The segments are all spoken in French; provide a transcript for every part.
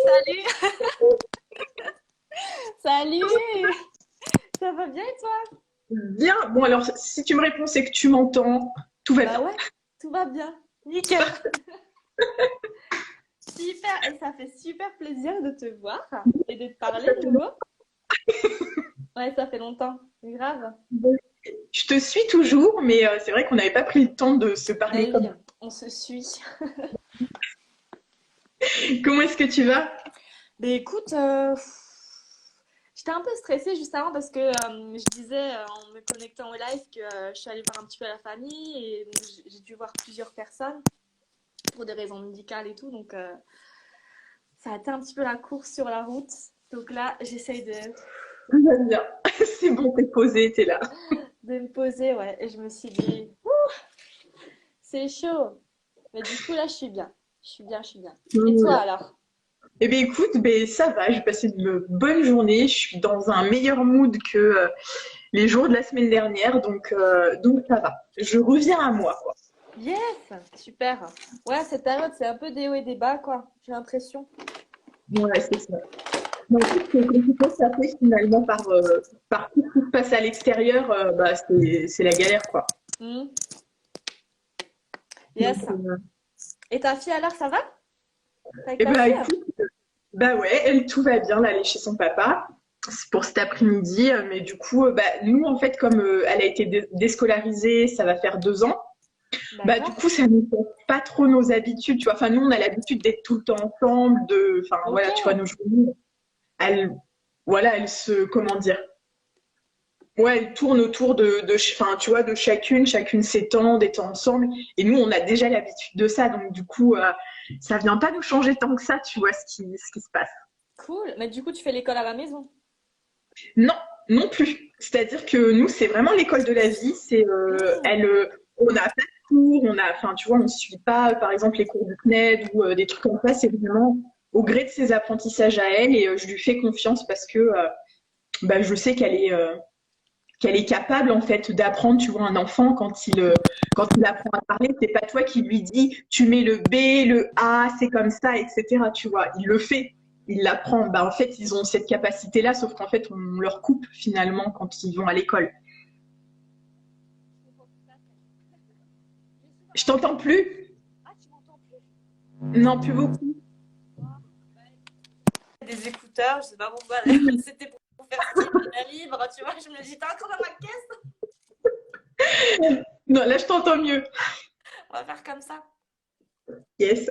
Salut! Salut! Ça va bien et toi? Bien. Bon, alors, si tu me réponds, c'est que tu m'entends. Tout va Bah bien. ouais, tout va bien. Nickel. Super. Et ça fait super plaisir de te voir et de te parler de nouveau. Ouais, ça fait longtemps. C'est grave. Je te suis toujours, mais c'est vrai qu'on n'avait pas pris le temps de se Bah parler oui, comme. on se suit. Comment est-ce que tu vas? Mais écoute, j'étais un peu stressée juste avant parce que je disais en me connectant au live que je suis allée voir un petit peu la famille et donc, j'ai dû voir plusieurs personnes pour des raisons médicales et tout. Donc ça a été un petit peu la course sur la route. Donc là, j'essaye Tout va bien. C'est bon, t'es posé, t'es là. de me poser, ouais. Et je me suis dit, c'est chaud. Mais du coup, là, je suis bien. Je suis bien, je suis bien. Et toi Cool. alors? Eh bien, écoute, ben, ça va. J'ai passé une bonne journée. Je suis dans un meilleur mood que les jours de la semaine dernière, donc ça va. Je reviens à moi, quoi. Yes, super. Ouais, cette période, c'est un peu des hauts et des bas, quoi. J'ai l'impression. Ouais, c'est ça. Mais en fait, c'est compliqué, ça fait finalement par tout ce qui se passe à l'extérieur, bah, c'est la galère, quoi. Hmm. Donc, Yes. Et ta fille alors, ça va? T'es avec eh ta ben, fille? écoute, bah ouais, elle, tout va bien, là, elle est chez son papa. C'est pour cet après-midi, mais du coup, bah, nous, en fait, comme elle a été déscolarisée, ça va faire 2 ans, bah, du D'accord. coup, ça ne fait pas trop nos habitudes, tu vois. Enfin, nous, on a l'habitude d'être tout le temps ensemble, enfin, Ok. voilà, tu vois, nos journées, elle, voilà, elle se, comment dire, ouais, elle tourne autour enfin, tu vois, de chacune ses temps, des temps ensemble. Et nous, on a déjà l'habitude de ça, donc du coup, ça vient pas nous changer tant que ça, tu vois, ce qui se passe. Cool. Mais du coup, tu fais l'école à la maison. Non, non plus. C'est-à-dire que nous, c'est vraiment l'école de la vie. Hmm. On n'a pas de cours, enfin, tu vois, on suit pas, par exemple, les cours du CNED ou des trucs comme ça. C'est vraiment au gré de ses apprentissages à elle, et je lui fais confiance parce que, bah, je sais qu'elle est capable en fait d'apprendre. Tu vois, un enfant quand il apprend à parler, c'est pas toi qui lui dis tu mets le B, le A, c'est comme ça, etc. Tu vois, il le fait, il l'apprend. Bah en fait, ils ont cette capacité-là, sauf qu'en fait, on leur coupe finalement quand ils vont à l'école. Je comprends tout à fait. Je suis dans Je la même. t'entends plus. Ah, tu m'entends plus? Non, plus beaucoup. Ah, bah, des écouteurs, je sais pas pourquoi. C'était pour faire style bien libre, tu vois. Je me dis, t'es encore dans ma caisse? Non, là, je t'entends mieux. On va faire comme ça. Yes.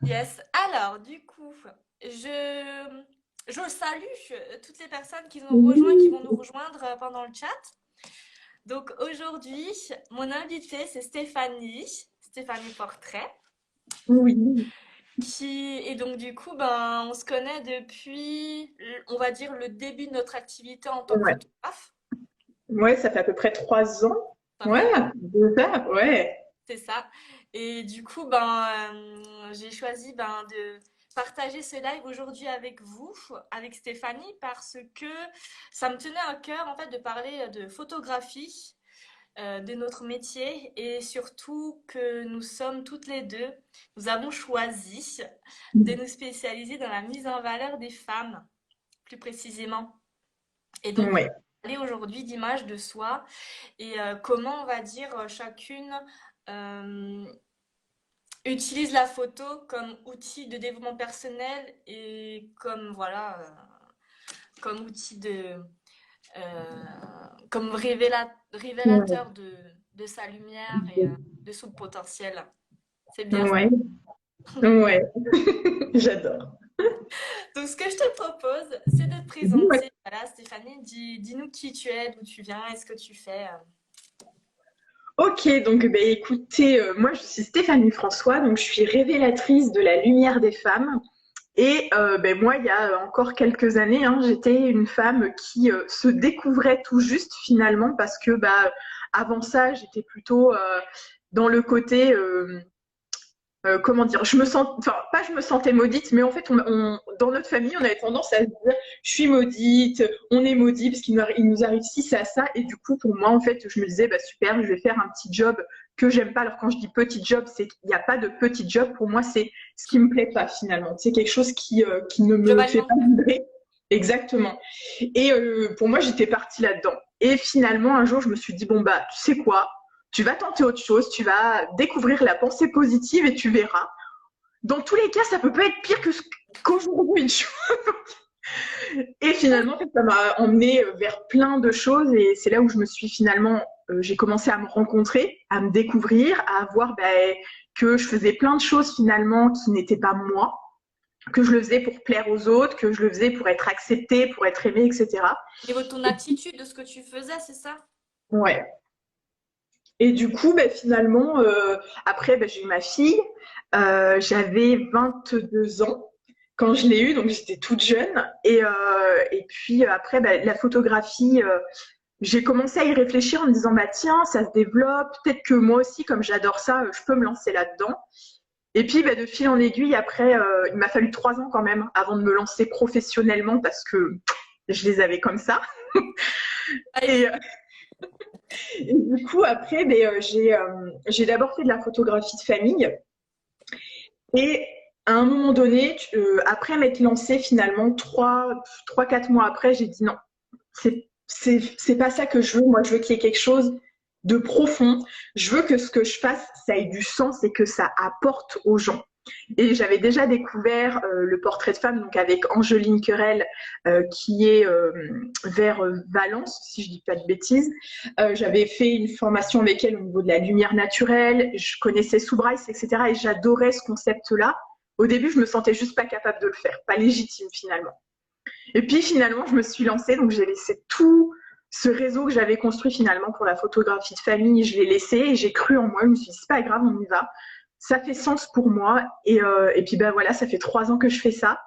Yes. Alors, du coup, je, je salue toutes les personnes qui nous ont rejoint, qui vont nous rejoindre pendant le chat. Donc aujourd'hui, mon invitée, c'est Stéphanie, Stéphanie Portrait, Oui. qui et donc du coup, ben, on se connaît depuis, on va dire, le début de notre activité en tant que Ouais. photographe. Ouais, ça fait à peu près 3 ans. Ça Ouais, fait, déjà, ouais. c'est ça. Et du coup, ben, j'ai choisi ben, de partager ce live aujourd'hui avec vous, avec Stéphanie, parce que ça me tenait à cœur en fait de parler de photographie, de notre métier et surtout que nous sommes toutes les deux, nous avons choisi de nous spécialiser dans la mise en valeur des femmes, plus précisément. Et donc, Ouais. parler aujourd'hui d'image de soi et comment on va dire chacune euh, utilise la photo comme outil de développement personnel et comme voilà comme outil euh, comme Ouais. révélateur de sa lumière et de son potentiel. C'est bien ça. Ouais. Ouais. J'adore. Donc, ce que je te propose, c'est de te Ouais. présenter. Voilà, Stéphanie, dis-nous qui tu es, d'où tu viens, et ce que tu fais. Ok, donc ben, écoutez, moi je suis Stéphanie François, donc je suis révélatrice de la lumière des femmes. Et ben, moi, il y a encore quelques années, hein, j'étais une femme qui se découvrait tout juste finalement parce que bah, avant ça, j'étais plutôt dans le côté comment dire, je me sens, enfin pas je me sentais maudite, mais en fait, dans notre famille, on avait tendance à se dire, je suis maudite, on est maudit parce il nous arrive ci, ça, ça, et du coup, pour moi, en fait, je me disais, bah super, je vais faire un petit job que j'aime pas. Alors quand je dis petit job, c'est qu'il n'y a pas de petit job. Pour moi, c'est ce qui me plaît pas finalement. C'est quelque chose qui ne me fait pas Globalement. vibrer. Exactement. Et pour moi, j'étais partie là-dedans. Et finalement, un jour, je me suis dit, bon bah, tu sais quoi? Tu vas tenter autre chose, tu vas découvrir la pensée positive et tu verras. Dans tous les cas, ça peut pas être pire qu'aujourd'hui. Et finalement, en fait, ça m'a emmené vers plein de choses et c'est là où je me suis finalement, j'ai commencé à me rencontrer, à me découvrir, à voir que je faisais plein de choses finalement qui n'étaient pas moi, que je le faisais pour plaire aux autres, que je le faisais pour être acceptée, pour être aimée, etc. Au niveau de ton attitude, de ce que tu faisais, c'est ça? Ouais. Et du coup, finalement, après, j'ai eu ma fille. J'avais 22 ans quand je l'ai eue, donc j'étais toute jeune. Et puis après, la photographie, j'ai commencé à y réfléchir en me disant, bah tiens, ça se développe. Peut-être que moi aussi, comme j'adore ça, je peux me lancer là-dedans. Et puis, de fil en aiguille, après, il m'a fallu 3 ans quand même avant de me lancer professionnellement parce que je les avais comme ça. Et, et du coup, après, j'ai d'abord fait de la photographie de famille. Et à un moment donné, après m'être lancée finalement, 4 mois après, j'ai dit non, c'est pas ça que je veux. Moi, je veux qu'il y ait quelque chose de profond. Je veux que ce que je fasse, ça ait du sens et que ça apporte aux gens. Et j'avais déjà découvert le portrait de femme, donc avec Angeline Querelle, qui est vers Valence, si je dis pas de bêtises. J'avais fait une formation avec elle au niveau de la lumière naturelle. Je connaissais Sue Bryce, etc. Et j'adorais ce concept-là. Au début, je me sentais juste pas capable de le faire, pas légitime finalement. Et puis finalement, je me suis lancée, donc j'ai laissé tout ce réseau que j'avais construit finalement pour la photographie de famille, je l'ai laissé et j'ai cru en moi. Je me suis dit, c'est pas grave, on y va. Ça fait sens pour moi. Et puis voilà, ça fait 3 ans que je fais ça.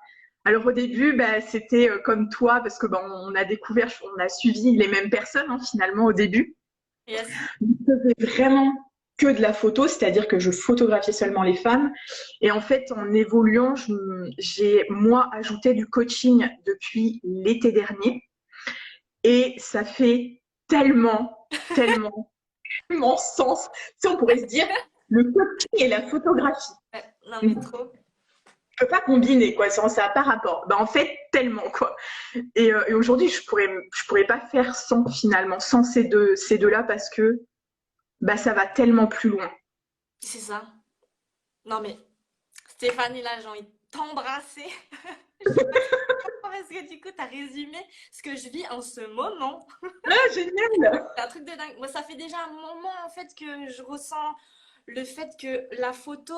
Alors au début, c'était comme toi, parce que on a découvert, on a suivi les mêmes personnes finalement au début. Yes. Je faisais vraiment que de la photo, c'est-à-dire que je photographiais seulement les femmes. Et en fait, en évoluant, j'ai moi ajouté du coaching depuis l'été dernier. Et ça fait tellement, tellement, tellement sens. Si on pourrait se dire, le coaching et la photographie. Ouais, non, On mais ne trop. peut pas combiner, quoi. Ça n'a pas rapport. En fait, tellement, quoi. Et aujourd'hui, je pourrais pas faire sans, finalement, sans ces deux-là parce que, ça va tellement plus loin. C'est ça. Non, mais Stéphanie, là, j'ai envie de t'embrasser. Je sais pas pourquoi, parce que du coup, t'as résumé ce que je vis en ce moment. Ah, génial! C'est un truc de dingue. Moi, ça fait déjà un moment, en fait, que je ressens le fait que la photo,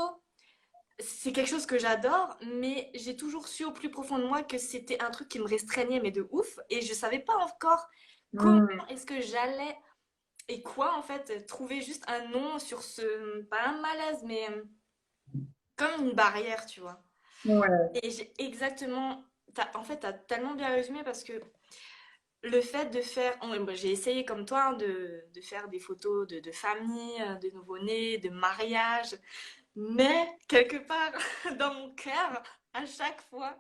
c'est quelque chose que j'adore, mais j'ai toujours su au plus profond de moi que c'était un truc qui me restreignait, mais de ouf. Et je savais pas encore comment Hmm, est-ce que j'allais et quoi, en fait, trouver juste un nom sur ce, pas un malaise, mais comme une barrière, tu vois. ouais. Et j'ai exactement, en fait, t'as tellement bien résumé parce que le fait de faire, moi, j'ai essayé comme toi hein, de faire des photos de famille, de nouveau-nés, de mariage, mais quelque part dans mon cœur, à chaque fois,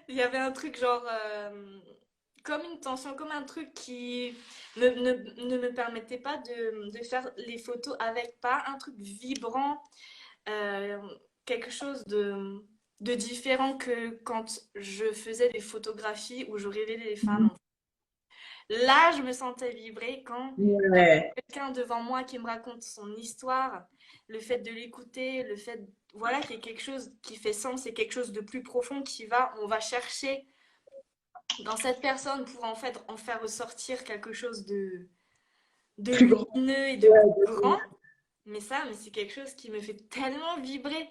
il y avait un truc genre, comme une tension, comme un truc qui ne me permettait pas de faire les photos avec pas un truc vibrant, euh, quelque chose de différent que quand je faisais des photographies où je révélais les femmes. Là, je me sentais vibrer quand j'avais Ouais. quelqu'un devant moi qui me raconte son histoire, le fait de l'écouter, le fait, voilà, qu'il y ait quelque chose qui fait sens et quelque chose de plus profond on va chercher dans cette personne pour en fait en faire ressortir quelque chose de Plus grand. lumineux et de Ouais, plus grand. Mais c'est quelque chose qui me fait tellement vibrer.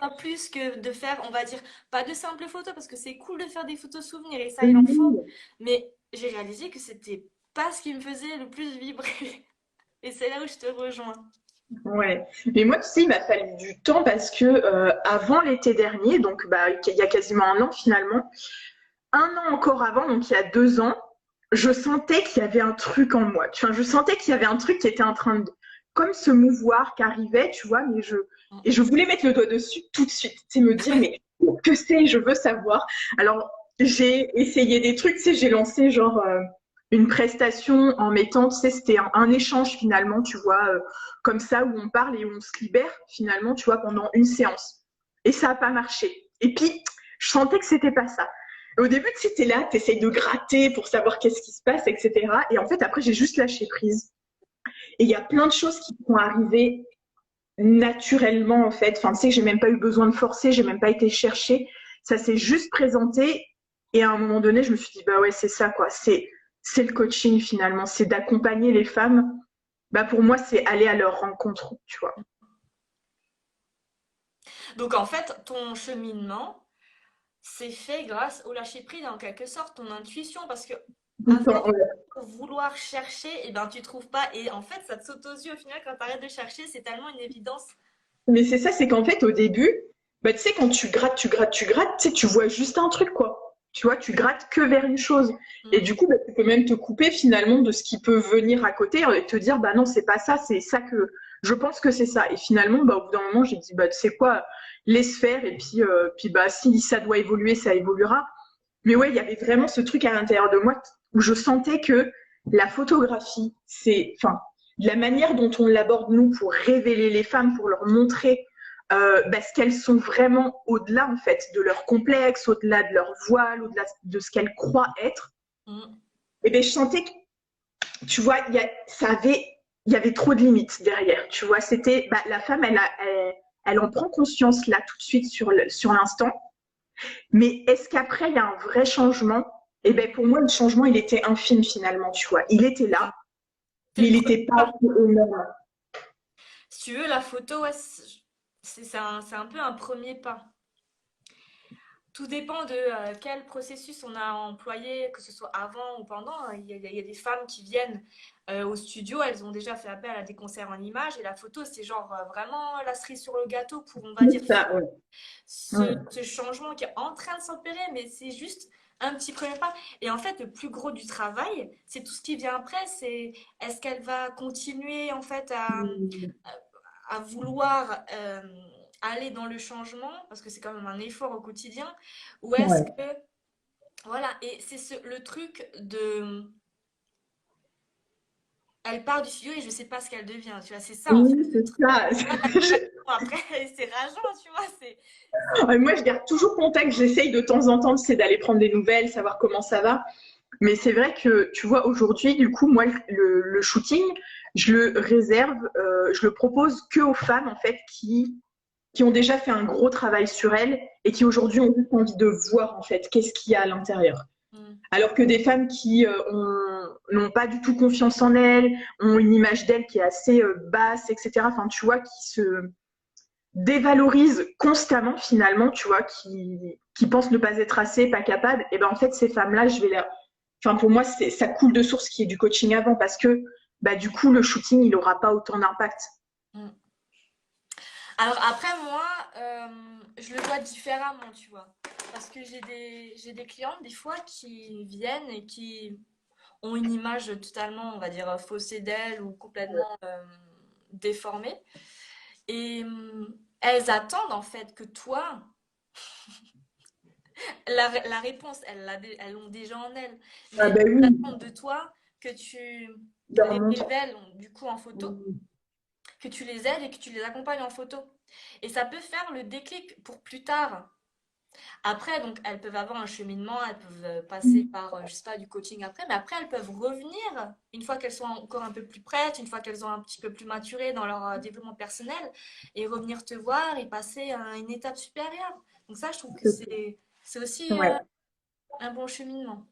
Pas plus que de faire, on va dire, pas de simples photos, parce que c'est cool de faire des photos souvenirs et ça, il en faut. oui. Mais j'ai réalisé que c'était pas ce qui me faisait le plus vibrer. Et c'est là où je te rejoins. Ouais. Mais moi, tu sais, il m'a fallu du temps parce que avant l'été dernier, donc il y a quasiment un an finalement, un an encore avant, donc il y a 2 ans, je sentais qu'il y avait un truc en moi. Tu vois, je sentais qu'il y avait un truc qui était en train de, comme se mouvoir, qui arrivait, tu vois, mais Et je voulais mettre le doigt dessus tout de suite, c'est me dire, mais que c'est, je veux savoir. Alors, j'ai essayé des trucs, tu sais, j'ai lancé genre une prestation en mettant, tu sais, c'était un échange finalement, tu vois, comme ça, où on parle et où on se libère finalement, tu vois, pendant une séance. Et ça n'a pas marché. Et puis, je sentais que c'était pas ça. Au début, tu sais, t'es là, t'essayes de gratter pour savoir qu'est-ce qui se passe, etc. Et en fait, après, j'ai juste lâché prise. Et il y a plein de choses qui sont arrivées naturellement, en fait. Enfin, tu sais, j'ai même pas eu besoin de forcer, j'ai même pas été chercher. Ça s'est juste présenté. Et à un moment donné, je me suis dit, bah ouais, c'est ça, quoi. C'est le coaching, finalement. C'est d'accompagner les femmes. Bah, pour moi, c'est aller à leur rencontre, tu vois. Donc en fait, ton cheminement s'est fait grâce au lâcher prise en quelque sorte, ton intuition, parce que avec vouloir chercher, et ben tu trouves pas, et en fait ça te saute aux yeux au final quand tu arrêtes de chercher, c'est tellement une évidence. Mais c'est ça, c'est qu'en fait, au début, bah, tu sais, quand tu grattes, tu sais, tu vois juste un truc, quoi. Tu vois, tu grattes que vers une chose. Et Mm. du coup, bah, tu peux même te couper finalement de ce qui peut venir à côté et te dire, bah non, c'est pas ça, c'est ça que je pense que c'est ça. Et finalement, bah, au bout d'un moment, j'ai dit, bah, tu sais quoi, laisse faire. Et puis bah, si ça doit évoluer, ça évoluera. Mais ouais, il y avait vraiment ce truc à l'intérieur de moi où je sentais que la photographie, enfin, la manière dont on l'aborde nous pour révéler les femmes, pour leur montrer bah, ce qu'elles sont vraiment au-delà en fait de leur complexe, au-delà de leur voile, au-delà de ce qu'elles croient être. Mm. Et ben je sentais que, tu vois, il y avait trop de limites derrière. Tu vois, c'était bah, la femme, elle en prend conscience là tout de suite sur l'instant. Mais est-ce qu'après, il y a un vrai changement? Et ben pour moi, le changement, il était infime finalement, tu vois. Il était C'est ça. là, C'est mais le il premier n'était pas pas. énorme. Si tu veux, la photo, ouais, c'est un peu un premier pas. Tout dépend de quel processus on a employé, que ce soit avant ou pendant. Il y a des femmes qui viennent au studio, elles ont déjà fait appel à des concerts en images et la photo, c'est genre vraiment la cerise sur le gâteau pour, on va dire, Ça, ouais. Ouais. ce changement qui est en train de s'opérer, mais c'est juste un petit premier pas. Et en fait, le plus gros du travail, c'est tout ce qui vient après. C'est est-ce qu'elle va continuer en fait à vouloir aller dans le changement, parce que c'est quand même un effort au quotidien, ou est-ce Ouais. que... Voilà, et c'est le truc de... Elle part du studio et je sais pas ce qu'elle devient, tu vois, c'est ça en fait Oui, le c'est truc. ça. Après, c'est rageant, tu vois, c'est... Moi, je garde toujours contact. J'essaye de temps en temps, c'est d'aller prendre des nouvelles, savoir comment ça va. Mais c'est vrai que, tu vois, aujourd'hui, du coup, moi, le shooting, je le réserve, je le propose que aux femmes, en fait, qui ont déjà fait un gros travail sur elles et qui aujourd'hui ont juste envie de voir, en fait, qu'est-ce qu'il y a à l'intérieur. Mm. Alors que des femmes qui n'ont pas du tout confiance en elles, ont une image d'elles qui est assez basse, etc. Enfin, tu vois, qui se dévalorisent constamment finalement, tu vois, qui pensent ne pas être assez, pas capables, et ben en fait ces femmes-là, je vais les... Enfin pour moi, ça coule de source qui est du coaching avant parce que bah du coup le shooting il aura pas autant d'impact. Mm. Alors après, moi, je le vois différemment, tu vois. Parce que j'ai des clientes, des fois, qui viennent et qui ont une image totalement, on va dire, faussée d'elles ou complètement déformée. Et elles attendent, en fait, que toi, la réponse, elles l'ont déjà en elles. Ah Mais ben elles oui, attendent de toi que tu leur les montre. révèles, du coup, en photo, que tu les aides et que tu les accompagnes en photo. Et ça peut faire le déclic pour plus tard. Après, donc, elles peuvent avoir un cheminement, elles peuvent passer par, je sais pas, du coaching après, mais après, elles peuvent revenir une fois qu'elles sont encore un peu plus prêtes, une fois qu'elles ont un petit peu plus maturé dans leur développement personnel, et revenir te voir et passer à une étape supérieure. Donc ça, je trouve que c'est aussi Ouais. un bon cheminement.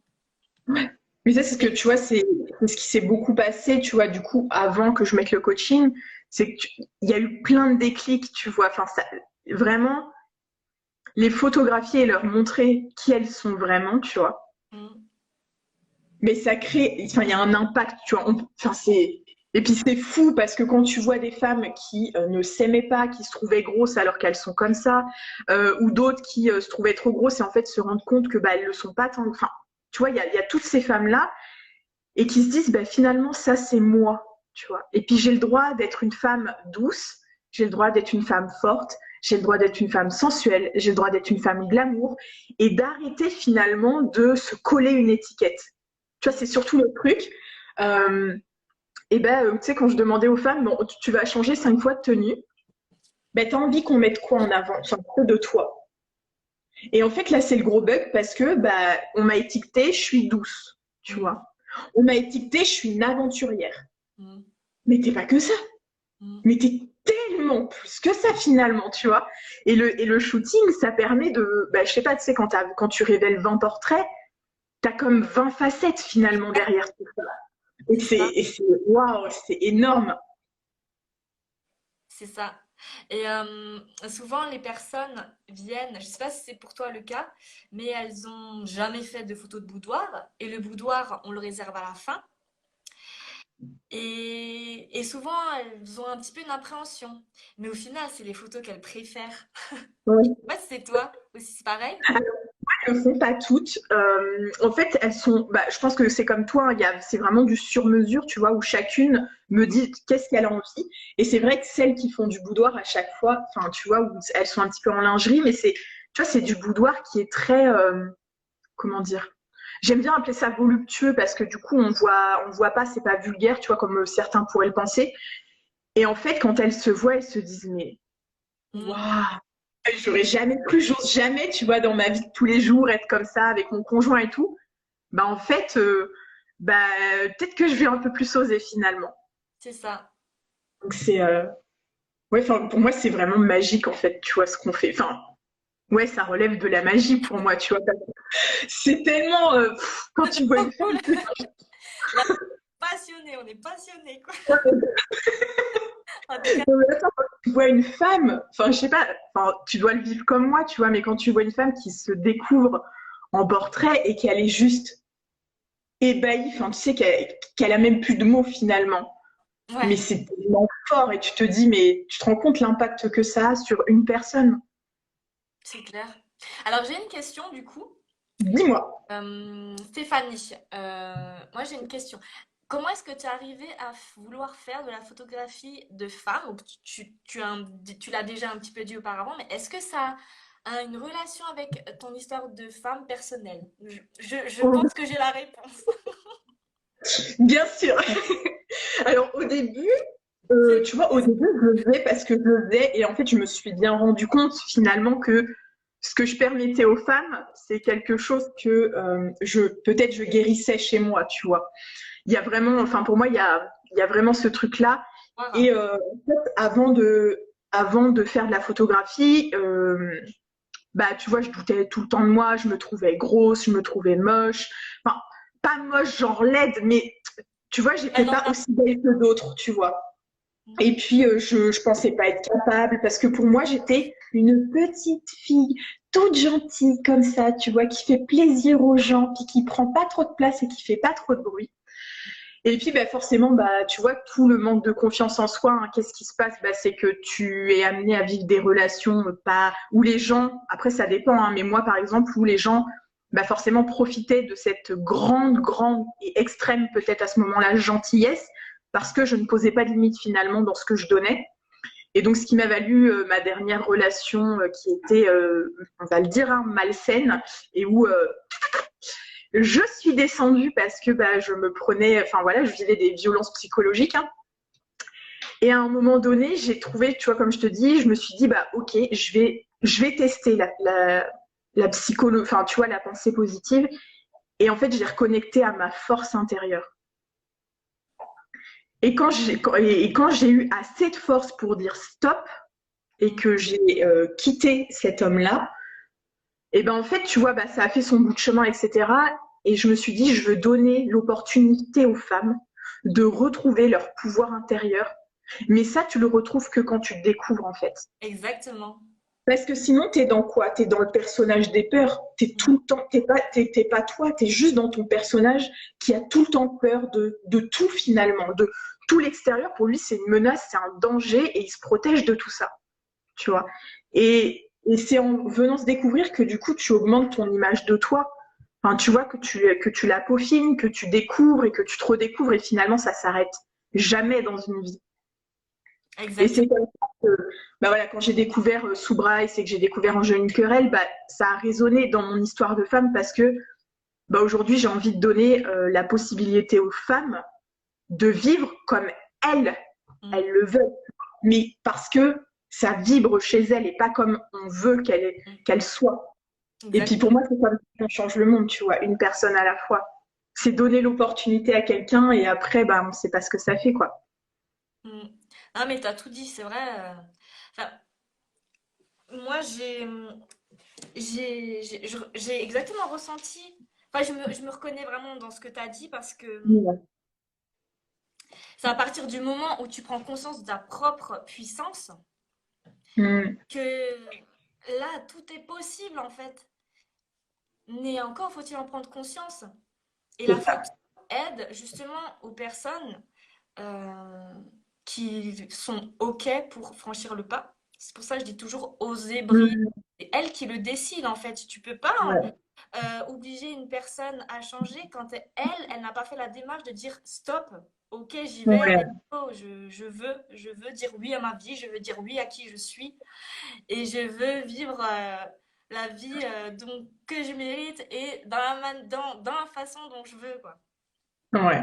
Mais ça c'est ce que Et tu vois, c'est ce qui s'est beaucoup passé, tu vois, du coup avant que je mette le coaching, c'est il y a eu plein de déclics, tu vois, enfin ça vraiment les photographier et leur montrer qui elles sont vraiment, tu vois. mm, Mais ça crée, enfin, il y a un impact, tu vois. Enfin, et puis c'est fou parce que quand tu vois des femmes qui ne s'aimaient pas, qui se trouvaient grosses alors qu'elles sont comme ça, ou d'autres qui se trouvaient trop grosses et en fait se rendent compte que bah elles le sont pas tant. Enfin, tu vois, il y a toutes ces femmes là et qui se disent bah finalement ça c'est moi, tu vois. Et puis j'ai le droit d'être une femme douce, j'ai le droit d'être une femme forte, j'ai le droit d'être une femme sensuelle, j'ai le droit d'être une femme glamour, et d'arrêter finalement de se coller une étiquette. Tu vois, c'est surtout le truc. Euh, tu sais, quand je demandais aux femmes, bon, tu vas changer 5 fois de tenue, ben, t'as envie qu'on mette quoi en avant, enfin, peu de toi. Et en fait, là, c'est le gros bug parce que bah, on m'a étiqueté, je suis douce, tu Mm, vois. On m'a étiqueté, je suis une aventurière. mm, Mais t'es pas que ça. mm. Mais t'es tellement plus que ça finalement, tu vois. Et le shooting, ça permet de, bah, je sais pas, tu sais, quand tu révèles 20 portraits, t'as comme 20 facettes finalement derrière tout ça. C'est ça. Waouh, c'est énorme. C'est ça. Et souvent, les personnes viennent, je sais pas si c'est pour toi le cas, mais elles ont jamais fait de photo de boudoir. Et le boudoir, on le réserve à la fin. Et souvent, elles ont un petit peu une appréhension. Mais au final, c'est les photos qu'elles préfèrent. Ouais. Je sais pas si c'est toi aussi, c'est pareil. Elles le font pas toutes. En fait, elles sont. Bah, je pense que c'est comme toi. C'est vraiment du sur-mesure, tu vois, où chacune me dit qu'est-ce qu'elle a envie. Et c'est vrai que celles qui font du boudoir à chaque fois, enfin, tu vois, où elles sont un petit peu en lingerie, mais tu vois, c'est du boudoir qui est très, comment dire. J'aime bien appeler ça voluptueux parce que du coup, on voit pas, c'est pas vulgaire, tu vois, comme certains pourraient le penser. Et en fait, quand elles se voient, elles se disent mais Mm. waouh, j'aurais jamais cru, j'ose jamais, tu vois, dans ma vie de tous les jours, être comme ça avec mon conjoint et tout. Bah, en fait, bah, peut-être que je vais un peu plus oser finalement. C'est ça. Donc, ouais, pour moi, c'est vraiment magique, en fait, tu vois, ce qu'on fait. Enfin, ouais, ça relève de la magie pour moi, tu vois. C'est tellement, quand tu vois une Cool. femme, Là, passionné, on est passionné, quoi. En tout cas, non, mais attends, quand tu vois une femme, enfin, je sais pas, enfin, tu dois le vivre comme moi, tu vois, mais quand tu vois une femme qui se découvre en portrait et qu'elle est juste ébahie, enfin, tu sais qu'elle a même plus de mots finalement. ouais, Mais c'est tellement fort et tu te dis, mais tu te rends compte l'impact que ça a sur une personne. c'est clair. Alors, j'ai une question du coup. Dis-moi. Stéphanie, moi j'ai une question. Comment est-ce que tu es arrivée à vouloir faire de la photographie de femmes? Donc, tu l'as déjà un petit peu dit auparavant, mais est-ce que ça a une relation avec ton histoire de femme personnelle? Je pense que j'ai la réponse. Bien sûr. Alors au début, tu vois, au début, je le faisais parce que je le faisais et en fait, je me suis bien rendu compte finalement que ce que je permettais aux femmes, c'est quelque chose que peut-être je guérissais chez moi, tu vois. Il y a vraiment, enfin pour moi, il y a vraiment ce truc-là. Et Voilà. en fait, avant de faire de la photographie, bah tu vois, je doutais tout le temps de moi, je me trouvais grosse, je me trouvais moche. Enfin, pas moche genre laide, mais tu vois, Ouais, j'étais non, pas aussi belle que d'autres, tu vois. non. Et puis, je pensais pas être capable parce que pour moi, j'étais une petite fille toute gentille comme ça, tu vois, qui fait plaisir aux gens, puis qui prend pas trop de place et qui fait pas trop de bruit. Et puis, bah, forcément, bah, tu vois, tout le manque de confiance en soi, hein, qu'est-ce qui se passe? Bah, c'est que tu es amené à vivre des relations pas où les gens, après ça dépend, hein, mais moi par exemple, où les gens, bah, forcément profitaient de cette grande, grande et extrême peut-être à ce moment-là gentillesse, parce que je ne posais pas de limite finalement dans ce que je donnais. Et donc, ce qui m'a valu ma dernière relation qui était, on va le dire, hein, malsaine, et où je suis descendue parce que bah, je me prenais, enfin voilà, je vivais des violences psychologiques, hein. Et à un moment donné, j'ai trouvé, tu vois, comme je te dis, je me suis dit, bah ok, je vais tester la psychologie, enfin tu vois, la pensée positive. Et en fait, j'ai reconnecté à ma force intérieure. Et quand j'ai eu assez de force pour dire stop et Mm. que j'ai quitté cet homme-là, et ben en fait, tu vois, bah, ça a fait son bout de chemin, etc. Et je me suis dit, je veux donner l'opportunité aux femmes de retrouver leur pouvoir intérieur. Mais ça, tu le retrouves que quand tu te découvres, en fait. Exactement. Parce que sinon, t'es dans quoi? T'es dans le personnage des peurs. T'es Mm. tout le temps, t'es pas toi, t'es juste dans ton personnage qui a tout le temps peur de tout finalement, de tout l'extérieur. Pour lui, c'est une menace, c'est un danger et il se protège de tout ça, tu vois. Et c'est en venant se découvrir que du coup, tu augmentes ton image de toi. Enfin, tu vois, que tu la peaufines, que tu découvres et que tu te redécouvres et finalement, ça s'arrête jamais dans une vie. Et Exactement. c'est comme ça que, bah voilà, quand j'ai découvert Soubra et que j'ai découvert Angéline Querelle, bah, ça a résonné dans mon histoire de femme parce que bah, aujourd'hui, j'ai envie de donner la possibilité aux femmes de vivre comme elles, Mm. elles le veulent, mais parce que ça vibre chez elles et pas comme on veut Mm. qu'elle soit. Et puis pour Exactement. moi, c'est comme ça qu'on change le monde, tu vois, une personne à la fois. C'est donner l'opportunité à quelqu'un et après, bah, on ne sait pas ce que ça fait, quoi. Mm. Non, mais t'as tout dit, c'est vrai. Enfin, moi, j'ai exactement ressenti. Enfin, je me reconnais vraiment dans ce que t'as dit parce que Ouais. c'est à partir du moment où tu prends conscience de ta propre puissance Mm. que là, tout est possible en fait. Mais encore faut-il en prendre conscience. Et C'est la ça. photo aide justement aux personnes euh, qui sont OK pour franchir le pas. C'est pour ça que je dis toujours oser briller. Mm. C'est elle qui le décide en fait. Tu peux pas Ouais. obliger une personne à changer quand elle n'a pas fait la démarche de dire stop, ok, j'y vais, let's Ouais. go, je veux dire oui à ma vie, je veux dire oui à qui je suis et je veux vivre la vie que je mérite et dans la façon dont je veux, quoi. Ouais.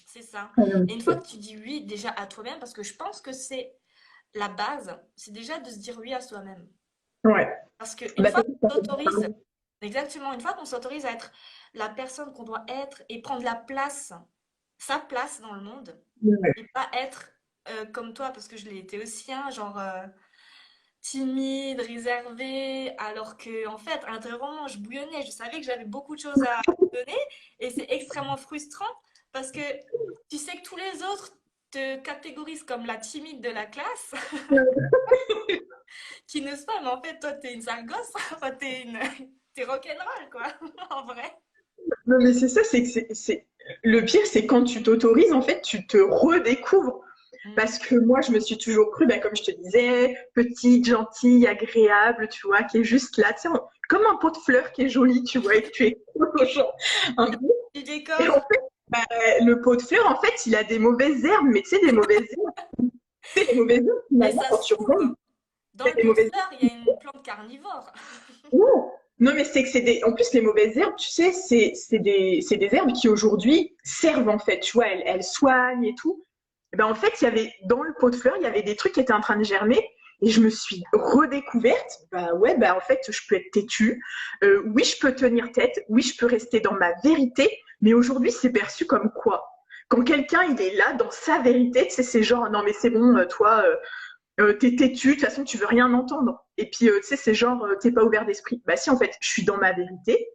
C'est ça. Et une fois Ok. que tu dis oui déjà à toi-même, parce que je pense que c'est la base, c'est déjà de se dire oui à soi-même. Ouais. Parce qu'une Bah, fois ça qu'on fait s'autorise, parler. exactement, une fois qu'on s'autorise à être la personne qu'on doit être et prendre la place, sa place dans le monde, Ouais. et pas être comme toi, parce que je l'ai été aussi, hein, genre timide, réservée, alors que en fait, intérieurement, je bouillonnais, je savais que j'avais beaucoup de choses à donner, et c'est extrêmement frustrant parce que tu sais que tous les autres te catégorisent comme la timide de la classe, qui n'ose pas, mais en fait, toi, t'es une sale gosse, enfin, t'es rock'n'roll, quoi, en vrai. Non, mais c'est ça, le pire, c'est quand tu t'autorises, en fait, tu te redécouvres. Mm. Parce que moi, je me suis toujours cru, ben, comme je te disais, petite, gentille, agréable, tu vois, qui est juste là, tu sais, comme un pot de fleurs qui est joli, tu vois, et que tu es aux gens. Un peu. Du Et décor. en fait, ben, le pot de fleurs, en fait, il a des mauvaises herbes, mais tu sais, des mauvaises herbes, tu sais, les mauvaises herbes, Et finalement, ça quand se tu trouve, regardes, dans c'est le des pot de mauvaises fleurs, il y a une plante carnivore. non, non, mais c'est que en plus, les mauvaises herbes, tu sais, c'est des herbes qui aujourd'hui servent, en fait, tu vois, elles soignent et tout. Et ben, en fait, il y avait, dans le pot de fleurs, il y avait des trucs qui étaient en train de germer. Et je me suis redécouverte, bah ouais, bah en fait, je peux être têtue. Oui, je peux tenir tête. Oui, je peux rester dans ma vérité. Mais aujourd'hui, c'est perçu comme quoi? Quand quelqu'un, il est là, dans sa vérité, tu sais, c'est genre, non, mais c'est bon, toi, t'es têtu, de toute façon, tu veux rien entendre. Et puis, tu sais, c'est genre, t'es pas ouvert d'esprit. Bah si, en fait, je suis dans ma vérité,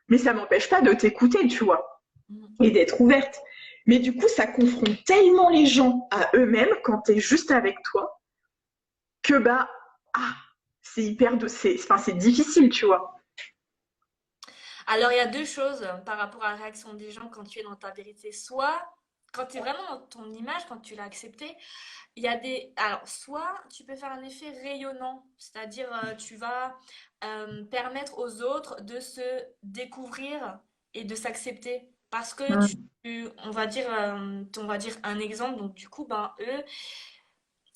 mais ça m'empêche pas de t'écouter, tu vois, Mm. et d'être ouverte. Mais du coup, ça confronte tellement les gens à eux-mêmes quand t'es juste avec toi que bah, ah, c'est enfin, c'est difficile, tu vois. Alors, il y a deux choses par rapport à la réaction des gens quand tu es dans ta vérité. Soit, quand tu es vraiment dans ton image, quand tu l'as acceptée, il y a des... Alors, soit tu peux faire un effet rayonnant, c'est-à-dire tu vas permettre aux autres de se découvrir et de s'accepter. Parce que Mm. on va dire un exemple, donc du coup, ben, eux,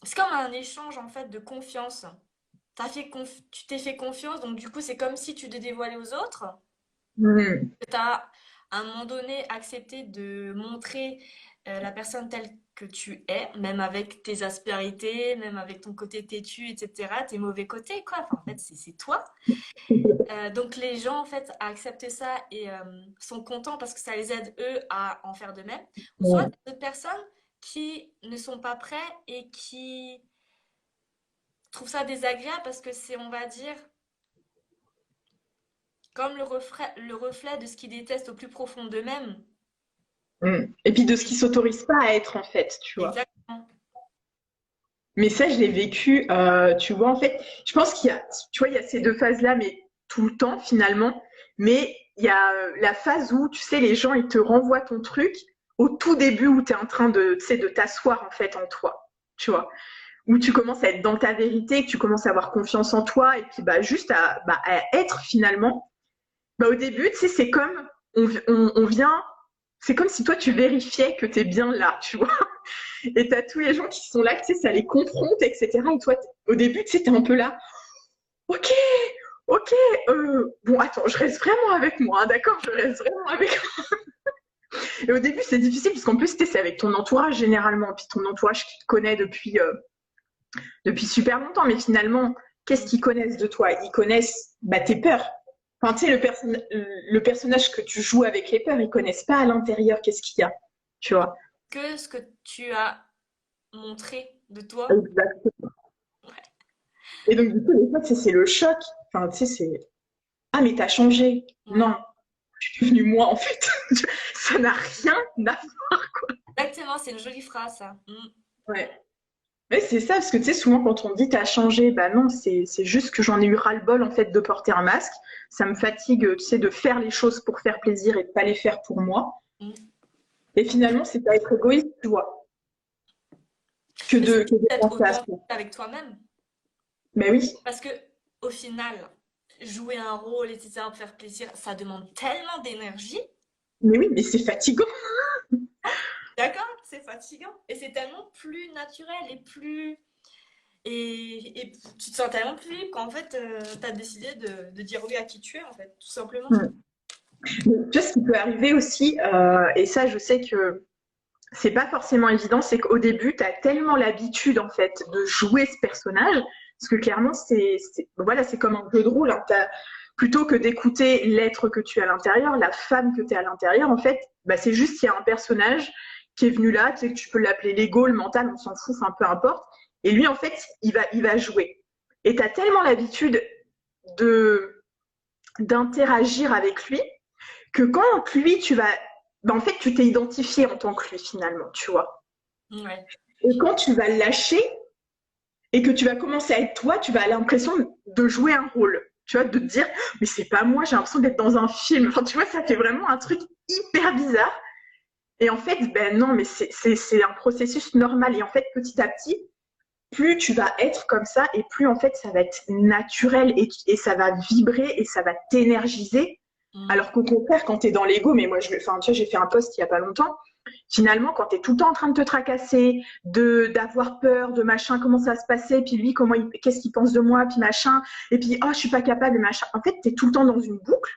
c'est comme un échange en fait de confiance. Tu t'es fait confiance, donc du coup, c'est comme si tu te dévoilais aux autres. Mm. Tu as à un moment donné accepté de montrer la personne telle que tu es, même avec tes aspérités, même avec ton côté têtu, etc., tes mauvais côtés, quoi. Enfin, en fait, c'est toi. Donc les gens, en fait, acceptent ça et sont contents parce que ça les aide, eux, à en faire de même. Ou soit Ouais. d'autres personnes qui ne sont pas prêts et qui trouvent ça désagréable parce que c'est, on va dire, comme le reflet de ce qu'ils détestent au plus profond d'eux-mêmes. Mm. Et puis de ce qui s'autorise pas à être, en fait, tu vois. Exactement. Mais ça, je l'ai vécu, tu vois, en fait, je pense qu'il y a, tu vois, il y a ces deux phases-là, mais tout le temps, finalement. Mais il y a la phase où, tu sais, les gens, ils te renvoient ton truc au tout début où tu es en train de, tu sais, de t'asseoir, en fait, en toi, tu vois. Où tu commences à être dans ta vérité, que tu commences à avoir confiance en toi, et puis, bah, juste à être, finalement. Bah, au début, tu sais, c'est comme, on vient, c'est comme si toi, tu vérifiais que tu es bien là, tu vois. Et t'as tous les gens qui sont là, tu sais, ça les confronte, etc. Et toi, au début, tu sais, t'es un peu là. Ok, ok, bon, attends, je reste vraiment avec moi, hein, d'accord? Je reste vraiment avec moi. Et au début, c'est difficile, parce qu'en plus, tu sais, c'est avec ton entourage généralement, puis ton entourage qui te connaît depuis super longtemps, mais finalement, qu'est-ce qu'ils connaissent de toi? Ils connaissent bah, tes peurs. Enfin, tu sais, le personnage que tu joues avec les peurs, ils connaissent pas à l'intérieur qu'est-ce qu'il y a, tu vois. Que ce que tu as montré de toi. Exact. Et donc, du coup, des fois, c'est le choc. Enfin, tu sais, c'est ah, mais t'as changé. Ouais. Non, je suis devenue moi, en fait. Ça n'a rien à voir, quoi. Exactement, c'est une jolie phrase, ça. Mm. Ouais. Mais c'est ça, parce que tu sais, souvent quand on dit t'as changé, bah non, c'est juste que j'en ai eu ras-le-bol en fait de porter un masque. Ça me fatigue, tu sais, de faire les choses pour faire plaisir et de pas les faire pour moi. Mm. Et finalement, c'est pas être égoïste, tu vois, Mais c'est que de être penser à ça. authentique avec toi-même. Mais oui, Parce que, au final, jouer un rôle, etc., pour faire plaisir, ça demande tellement d'énergie. mais c'est fatigant. D'accord? C'est fatigant. Et c'est tellement plus naturel et plus. Et tu te sens tellement plus libre qu'en fait, tu as décidé de dire oui à qui tu es, en fait, tout simplement. Mm. Tu vois, ce qui peut arriver aussi, et ça, je sais que c'est pas forcément évident, c'est qu'au début, tu as tellement l'habitude en fait de jouer ce personnage, parce que clairement, voilà, c'est comme un jeu de rôle. Hein. Plutôt que d'écouter l'être que tu es à l'intérieur, la femme que tu es à l'intérieur, en fait, bah, c'est juste qu'il y a un personnage qui est venu là, tu sais que tu peux l'appeler l'ego, le mental, on s'en fout, enfin peu importe. Et lui, en fait, il va jouer. Et tu as tellement l'habitude de d'interagir avec lui que quand lui, bah, en fait, tu t'es identifié en tant que lui finalement, tu vois. Ouais. Et quand tu vas le lâcher et que tu vas commencer à être toi, tu vas avoir l'impression de jouer un rôle. Tu vois, de te dire, mais c'est pas moi, j'ai l'impression d'être dans un film. Enfin, tu vois, ça fait vraiment un truc hyper bizarre. Et en fait, ben non, mais c'est un processus normal. Et en fait, petit à petit, plus tu vas être comme ça et plus en fait ça va être naturel et ça va vibrer et ça va t'énergiser. Mm. Alors qu'au contraire, quand tu es dans l'ego, mais moi, enfin, tu vois, j'ai fait un post il y a pas longtemps. Finalement, quand tu es tout le temps en train de te tracasser, d'avoir peur, de machin, comment ça va se passer, puis lui, qu'est-ce qu'il pense de moi, puis machin, et puis oh, je suis pas capable, machin. En fait, tu es tout le temps dans une boucle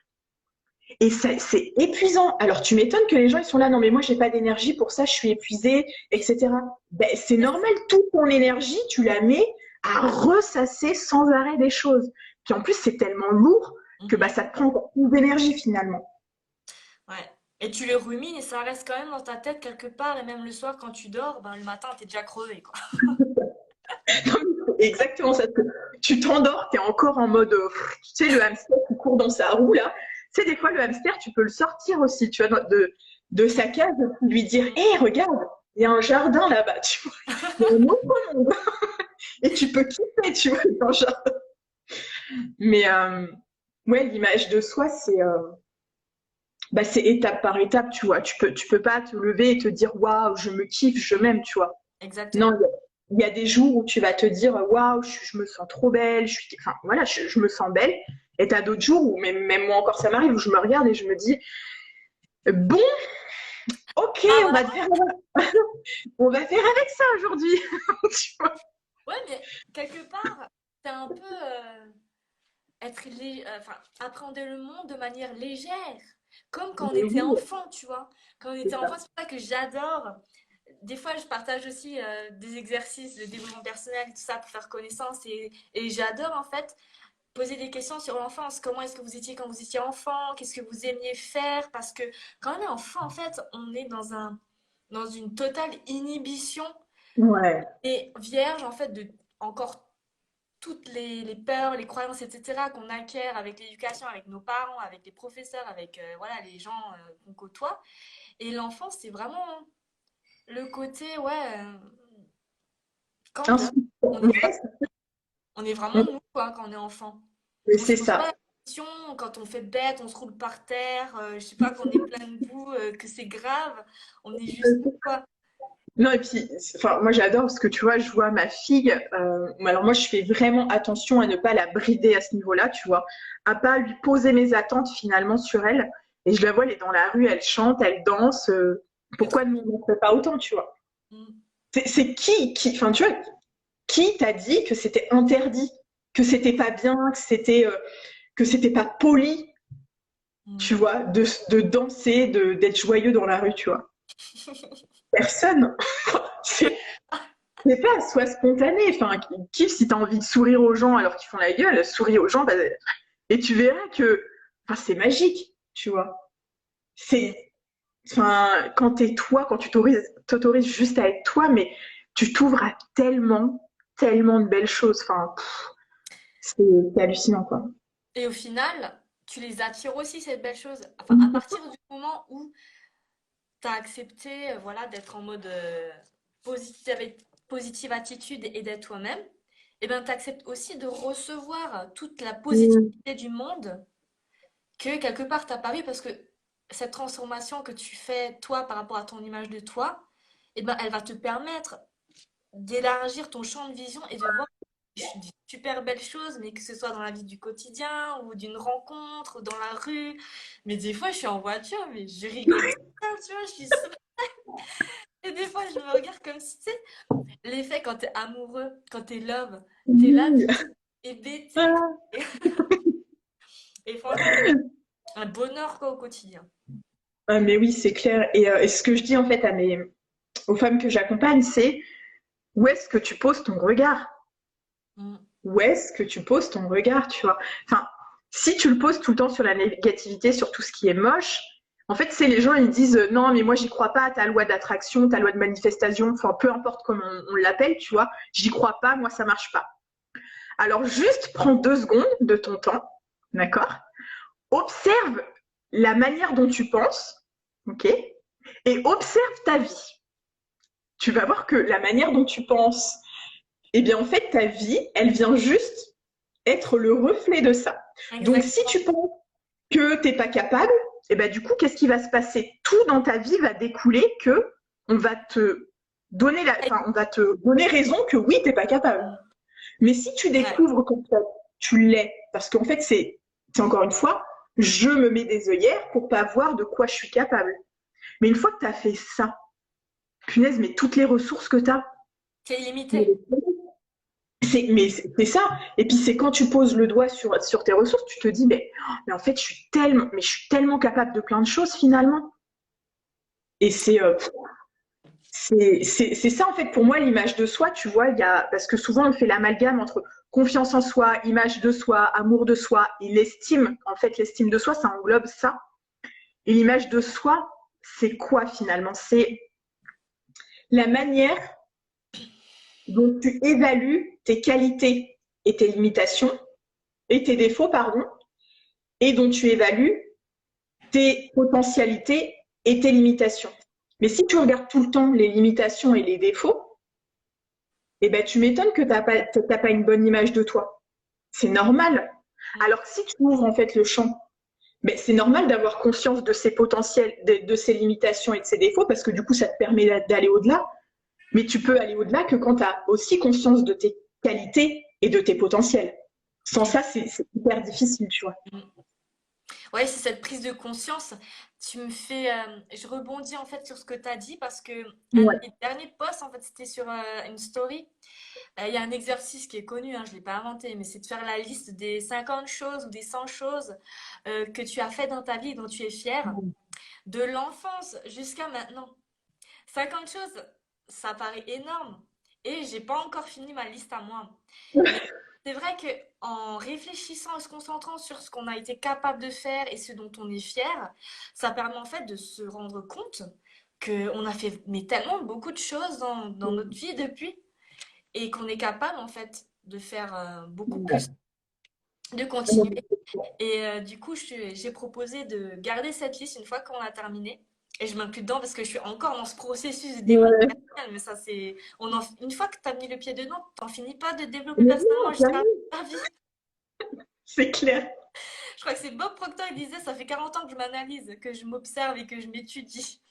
et c'est épuisant. Alors, tu m'étonnes que les gens, ils sont là, non, mais moi, j'ai pas d'énergie pour ça, je suis épuisée, etc. Ben, c'est normal, toute ton énergie, tu la mets à ressasser sans arrêt des choses. Puis en plus, c'est tellement lourd que bah, Mhm. ça te prend encore plus d'énergie finalement. Ouais. Et tu le rumines et ça reste quand même dans ta tête quelque part. Et même le soir, quand tu dors, ben, le matin, t'es déjà crevé, quoi. Exactement ça. Tu t'endors, tu es encore en mode, tu sais, le hamster qui court dans sa roue là. Tu sais, des fois, le hamster, tu peux le sortir aussi, tu vois, de sa cage, lui dire, hé, hey, regarde, il y a un jardin là-bas, tu vois. Il y a un autre monde. Et tu peux quitter, tu vois, dans le jardin. Mais ouais, l'image de soi, bah, c'est étape par étape, tu vois. Tu peux pas te lever et te dire, waouh, je me kiffe, je m'aime, tu vois. Non, Exactement. il y a des jours où tu vas te dire waouh, je me sens trop belle, enfin voilà, je me sens belle. Et t'as d'autres jours où même moi encore ça m'arrive où je me regarde et je me dis bon, ok, Ah, on voilà. va faire on va faire avec ça aujourd'hui. Tu vois. Ouais, mais quelque part, c'est un peu enfin, appréhender le monde de manière légère. Comme quand on Mais était oui, enfant, tu vois. Quand on était c'est enfant, ça. c'est pour ça que j'adore. Des fois, je partage aussi des exercices de développement personnel, tout ça, pour faire connaissance. Et j'adore, en fait, poser des questions sur l'enfance. Comment est-ce que vous étiez quand vous étiez enfant? Qu'est-ce que vous aimiez faire? Parce que quand on est enfant, en fait, on est dans une totale inhibition Ouais. et vierge, en fait, de encore toutes les peurs, les croyances, etc., qu'on acquiert avec l'éducation, avec nos parents, avec les professeurs, avec voilà, les gens qu'on côtoie. Et l'enfance, c'est vraiment le côté, ouais, candeur. Ensuite, On est ouais, On est vraiment nous, quoi, quand on est enfant. On se c'est pose pas ça. la question quand on fait bête, on se roule par terre, je sais pas, qu'on est plein de boue, que c'est grave. On est juste nous, quoi. Non, et puis, enfin, moi j'adore parce que tu vois, je vois ma fille, alors moi je fais vraiment attention à ne pas la brider à ce niveau-là, tu vois, à pas lui poser mes attentes finalement sur elle. Et je la vois, elle est dans la rue, elle chante, elle danse. C'est trop Pourquoi nous on ne fait pas autant, tu vois? mignon. C'est enfin, tu vois, qui t'a dit que c'était interdit, que c'était pas bien, que c'était pas poli, tu Mm. vois, de danser, d'être joyeux dans la rue, tu vois. Personne. C'est c'est pas, sois spontané. Enfin, kiffe si t'as envie de sourire aux gens alors qu'ils font la gueule, souris aux gens, bah, et tu verras que, enfin, c'est magique, tu vois. C'est, enfin, quand t'es toi, quand tu t'autorises juste à être toi, mais tu t'ouvres à tellement de belles choses. Enfin, c'est hallucinant, quoi. Et au final, tu les attires aussi, ces belles choses. Enfin, à partir du moment où tu as accepté voilà, d'être en mode positive, positive attitude et d'être toi-même, et ben, tu acceptes aussi de recevoir toute la Mm. positivité du monde que quelque part tu n'as pas vu parce que cette transformation que tu fais toi par rapport à ton image de toi, et ben, elle va te permettre d'élargir ton champ de vision et de voir des super belles choses, mais que ce soit dans la vie du quotidien ou d'une rencontre, dans la rue. Mais des fois, je suis en voiture, mais je rigole tout seul, tu vois, je suis seule. Et des fois, je me regarde comme si, tu sais, l'effet quand t'es amoureux, quand t'es love, t'es là, Oui. tu te hébété. Ah. Et, et franchement, c'est un bonheur, quoi, au quotidien. Ah, mais oui, c'est clair. Et ce que je dis en fait aux femmes que j'accompagne, c'est où est-ce que tu poses ton regard? Mm. Où est-ce que tu poses ton regard, tu vois? Enfin, si tu le poses tout le temps sur la négativité, sur tout ce qui est moche, en fait, c'est les gens, ils disent non, mais moi, j'y crois pas à ta loi d'attraction, ta loi de manifestation, enfin, peu importe comment on l'appelle, tu vois, j'y crois pas, moi, ça marche pas. Alors, juste prends 2 secondes de ton temps, d'accord? Observe la manière dont tu penses, ok? Et observe ta vie. Tu vas voir que la manière dont tu penses, eh bien, en fait, ta vie, elle vient juste être le reflet de ça. Donc, si Exactement. tu penses que t'es pas capable, et ben du coup, qu'est-ce qui va se passer? Tout dans ta vie va découler que on va te on va te donner raison que oui, t'es pas capable. Mm. Mais si tu Ouais, découvres qu'en fait, tu l'es, parce qu'en fait, c'est encore une fois, je me mets des œillères pour pas voir de quoi je suis capable. Mais une fois que tu as fait ça, punaise, mais toutes les ressources que tu as, c'est illimité. c'est ça. Et puis c'est quand tu poses le doigt sur tes ressources, tu te dis, mais en fait, je suis tellement capable de plein de choses finalement. Et c'est ça en fait pour moi l'image de soi, tu vois, parce que souvent on fait l'amalgame entre confiance en soi, image de soi, amour de soi et l'estime. En fait, l'estime de soi, ça englobe ça. Et l'image de soi, c'est quoi finalement? C'est la manière dont tu évalues tes qualités et tes limitations, et tes défauts, pardon, et dont tu évalues tes potentialités et tes limitations. Mais si tu regardes tout le temps les limitations et les défauts, eh ben, tu m'étonnes que t'as pas une bonne image de toi. C'est normal. Mm. Alors que si tu ouvres en fait le champ, ben, c'est normal d'avoir conscience de ses potentiels, de ses limitations et de ses défauts, parce que du coup, ça te permet d'aller au-delà. Mais tu peux aller au-delà que quand tu as aussi conscience de tes qualités et de tes potentiels. Sans ça, c'est hyper difficile, tu vois. Mm. Ouais, c'est cette prise de conscience. Tu me fais, je rebondis en fait sur ce que tu as dit parce que un de Ouais. mes derniers posts, en fait, c'était sur une story. Il y a un exercice qui est connu, hein, je ne l'ai pas inventé, mais c'est de faire la liste des 50 choses ou des 100 choses que tu as fait dans ta vie et dont tu es fier, de l'enfance jusqu'à maintenant. 50 choses, ça paraît énorme. Et j'ai pas encore fini ma liste à moi. Mais c'est vrai que en réfléchissant et se concentrant sur ce qu'on a été capable de faire et ce dont on est fier, ça permet en fait de se rendre compte qu'on a fait mais tellement beaucoup de choses dans notre vie depuis et qu'on est capable en fait de faire beaucoup plus, de continuer. Et du coup, j'ai proposé de garder cette liste une fois qu'on a terminé. Et je m'inclus dedans parce que je suis encore dans ce processus de développement Ouais. personnel. Mais ça, c'est. Une fois que tu as mis le pied dedans, t'en finis pas de développer Mais personnellement non, jusqu'à jamais, la vie. c'est clair. Je crois que c'est Bob Proctor qui disait ça fait 40 ans que je m'analyse, que je m'observe et que je m'étudie.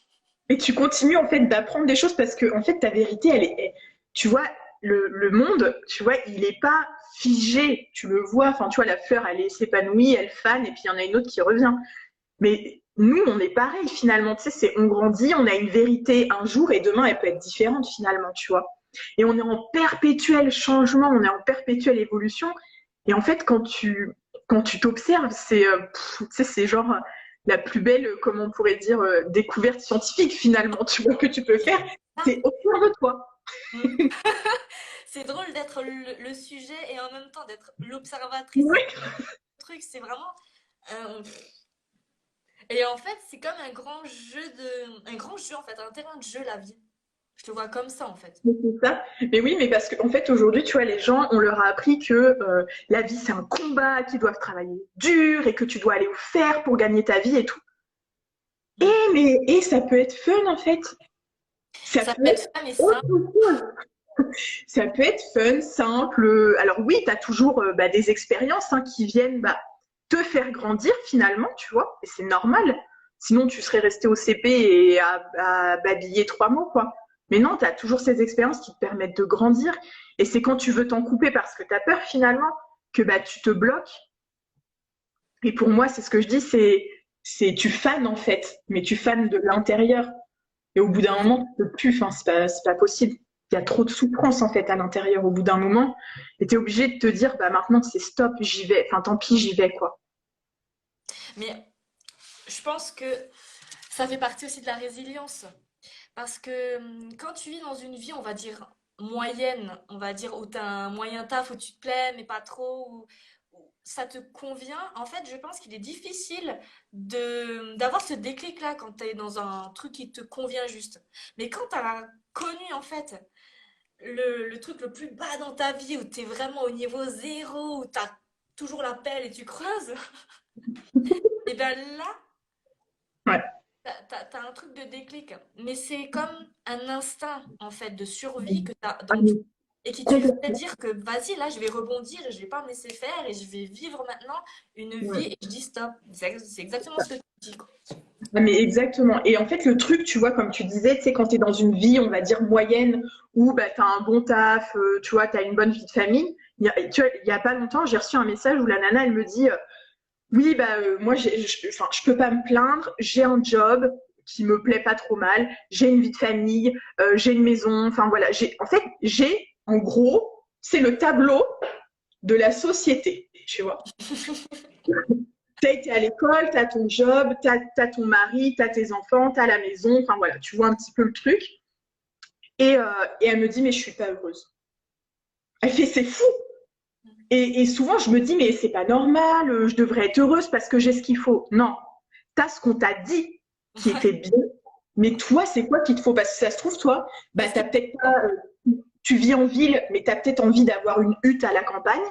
Et tu continues en fait d'apprendre des choses parce que en fait ta vérité, tu vois, le monde, tu vois, il est pas figé. Tu le vois, enfin tu vois, la fleur, elle s'épanouit, elle fane, et puis il y en a une autre qui revient. Mais nous, on est pareil finalement. Tu sais, on grandit, on a une vérité un jour et demain, elle peut être différente finalement, tu vois. Et on est en perpétuel changement, on est en perpétuelle évolution. Et en fait, quand tu t'observes, tu sais, c'est genre la plus belle, comment on pourrait dire, découverte scientifique finalement, tu vois, que tu peux faire. Ah, C'est au cœur de toi. mm. C'est drôle d'être le sujet et en même temps d'être l'observatrice Oui, du truc. C'est vraiment. euh, Et en fait, c'est comme un grand jeu en fait, un terrain de jeu la vie. Je le vois comme ça en fait. c'est ça. Mais oui, mais parce qu'en fait, aujourd'hui, tu vois, les gens, on leur a appris que la vie, c'est un combat, qu'ils doivent travailler dur et que tu dois aller au fer pour gagner ta vie et tout. Mm. Et ça peut être fun, en fait. Ça Ça peut peut être être fun et autre simple. chose. Ça peut être fun, simple. Alors oui, tu as toujours des expériences qui viennent te faire grandir finalement, tu vois, et c'est normal. Sinon, tu serais resté au CP et à babiller 3 mots, quoi. Mais non, tu as toujours ces expériences qui te permettent de grandir. Et c'est quand tu veux t'en couper parce que tu as peur finalement que tu te bloques. Et pour moi, c'est ce que je dis, c'est tu fanes en fait, mais tu fanes de l'intérieur. Et au bout d'un moment, tu peux plus, enfin, c'est pas possible. Il y a trop de souffrance, en fait, à l'intérieur au bout d'un moment. Et t'es obligé de te dire, maintenant, c'est stop, j'y vais. Enfin, tant pis, j'y vais, quoi. Mais je pense que ça fait partie aussi de la résilience. Parce que quand tu vis dans une vie, on va dire moyenne, on va dire où tu as un moyen taf, où tu te plais, mais pas trop, où ça te convient, en fait, je pense qu'il est difficile d'avoir ce déclic-là quand tu es dans un truc qui te convient juste. Mais quand tu as connu, en fait, le truc le plus bas dans ta vie, où tu es vraiment au niveau zéro, où tu as toujours la pelle et tu creuses, et bien là, Ouais. t'as un truc de déclic, mais c'est comme un instinct en fait de survie que t'as Ah, dans mais tout et qui te fait complètement. dire que vas-y, là je vais rebondir et je vais pas me laisser faire et je vais vivre maintenant une vie Ouais. et je dis stop. C'est exactement ce que tu dis, quoi. Ah, mais exactement. Et en fait, le truc, tu vois, comme tu disais, tu sais, quand tu es dans une vie, on va dire moyenne, où tu as un bon taf, tu vois, tu as une bonne vie de famille, tu vois, il y a pas longtemps, j'ai reçu un message où la nana, elle me dit, oui, moi, enfin, je peux pas me plaindre. J'ai un job qui me plaît pas trop mal. J'ai une vie de famille. J'ai une maison. Enfin voilà. En fait, en gros, c'est le tableau de la société. Tu vois. T'as été à l'école, t'as ton job, t'as ton mari, t'as tes enfants, t'as la maison. Enfin voilà. Tu vois un petit peu le truc. Et elle me dit, mais je suis pas heureuse. Elle fait, c'est fou. Et souvent, je me dis, mais c'est pas normal. Je devrais être heureuse parce que j'ai ce qu'il faut. Non, t'as ce qu'on t'a dit qui était bien, mais toi, c'est quoi qu'il te faut? Parce que ça se trouve, toi, Qu'est-ce t'as qui peut-être pas, tu vis en ville, mais t'as peut-être envie d'avoir une hutte à la campagne,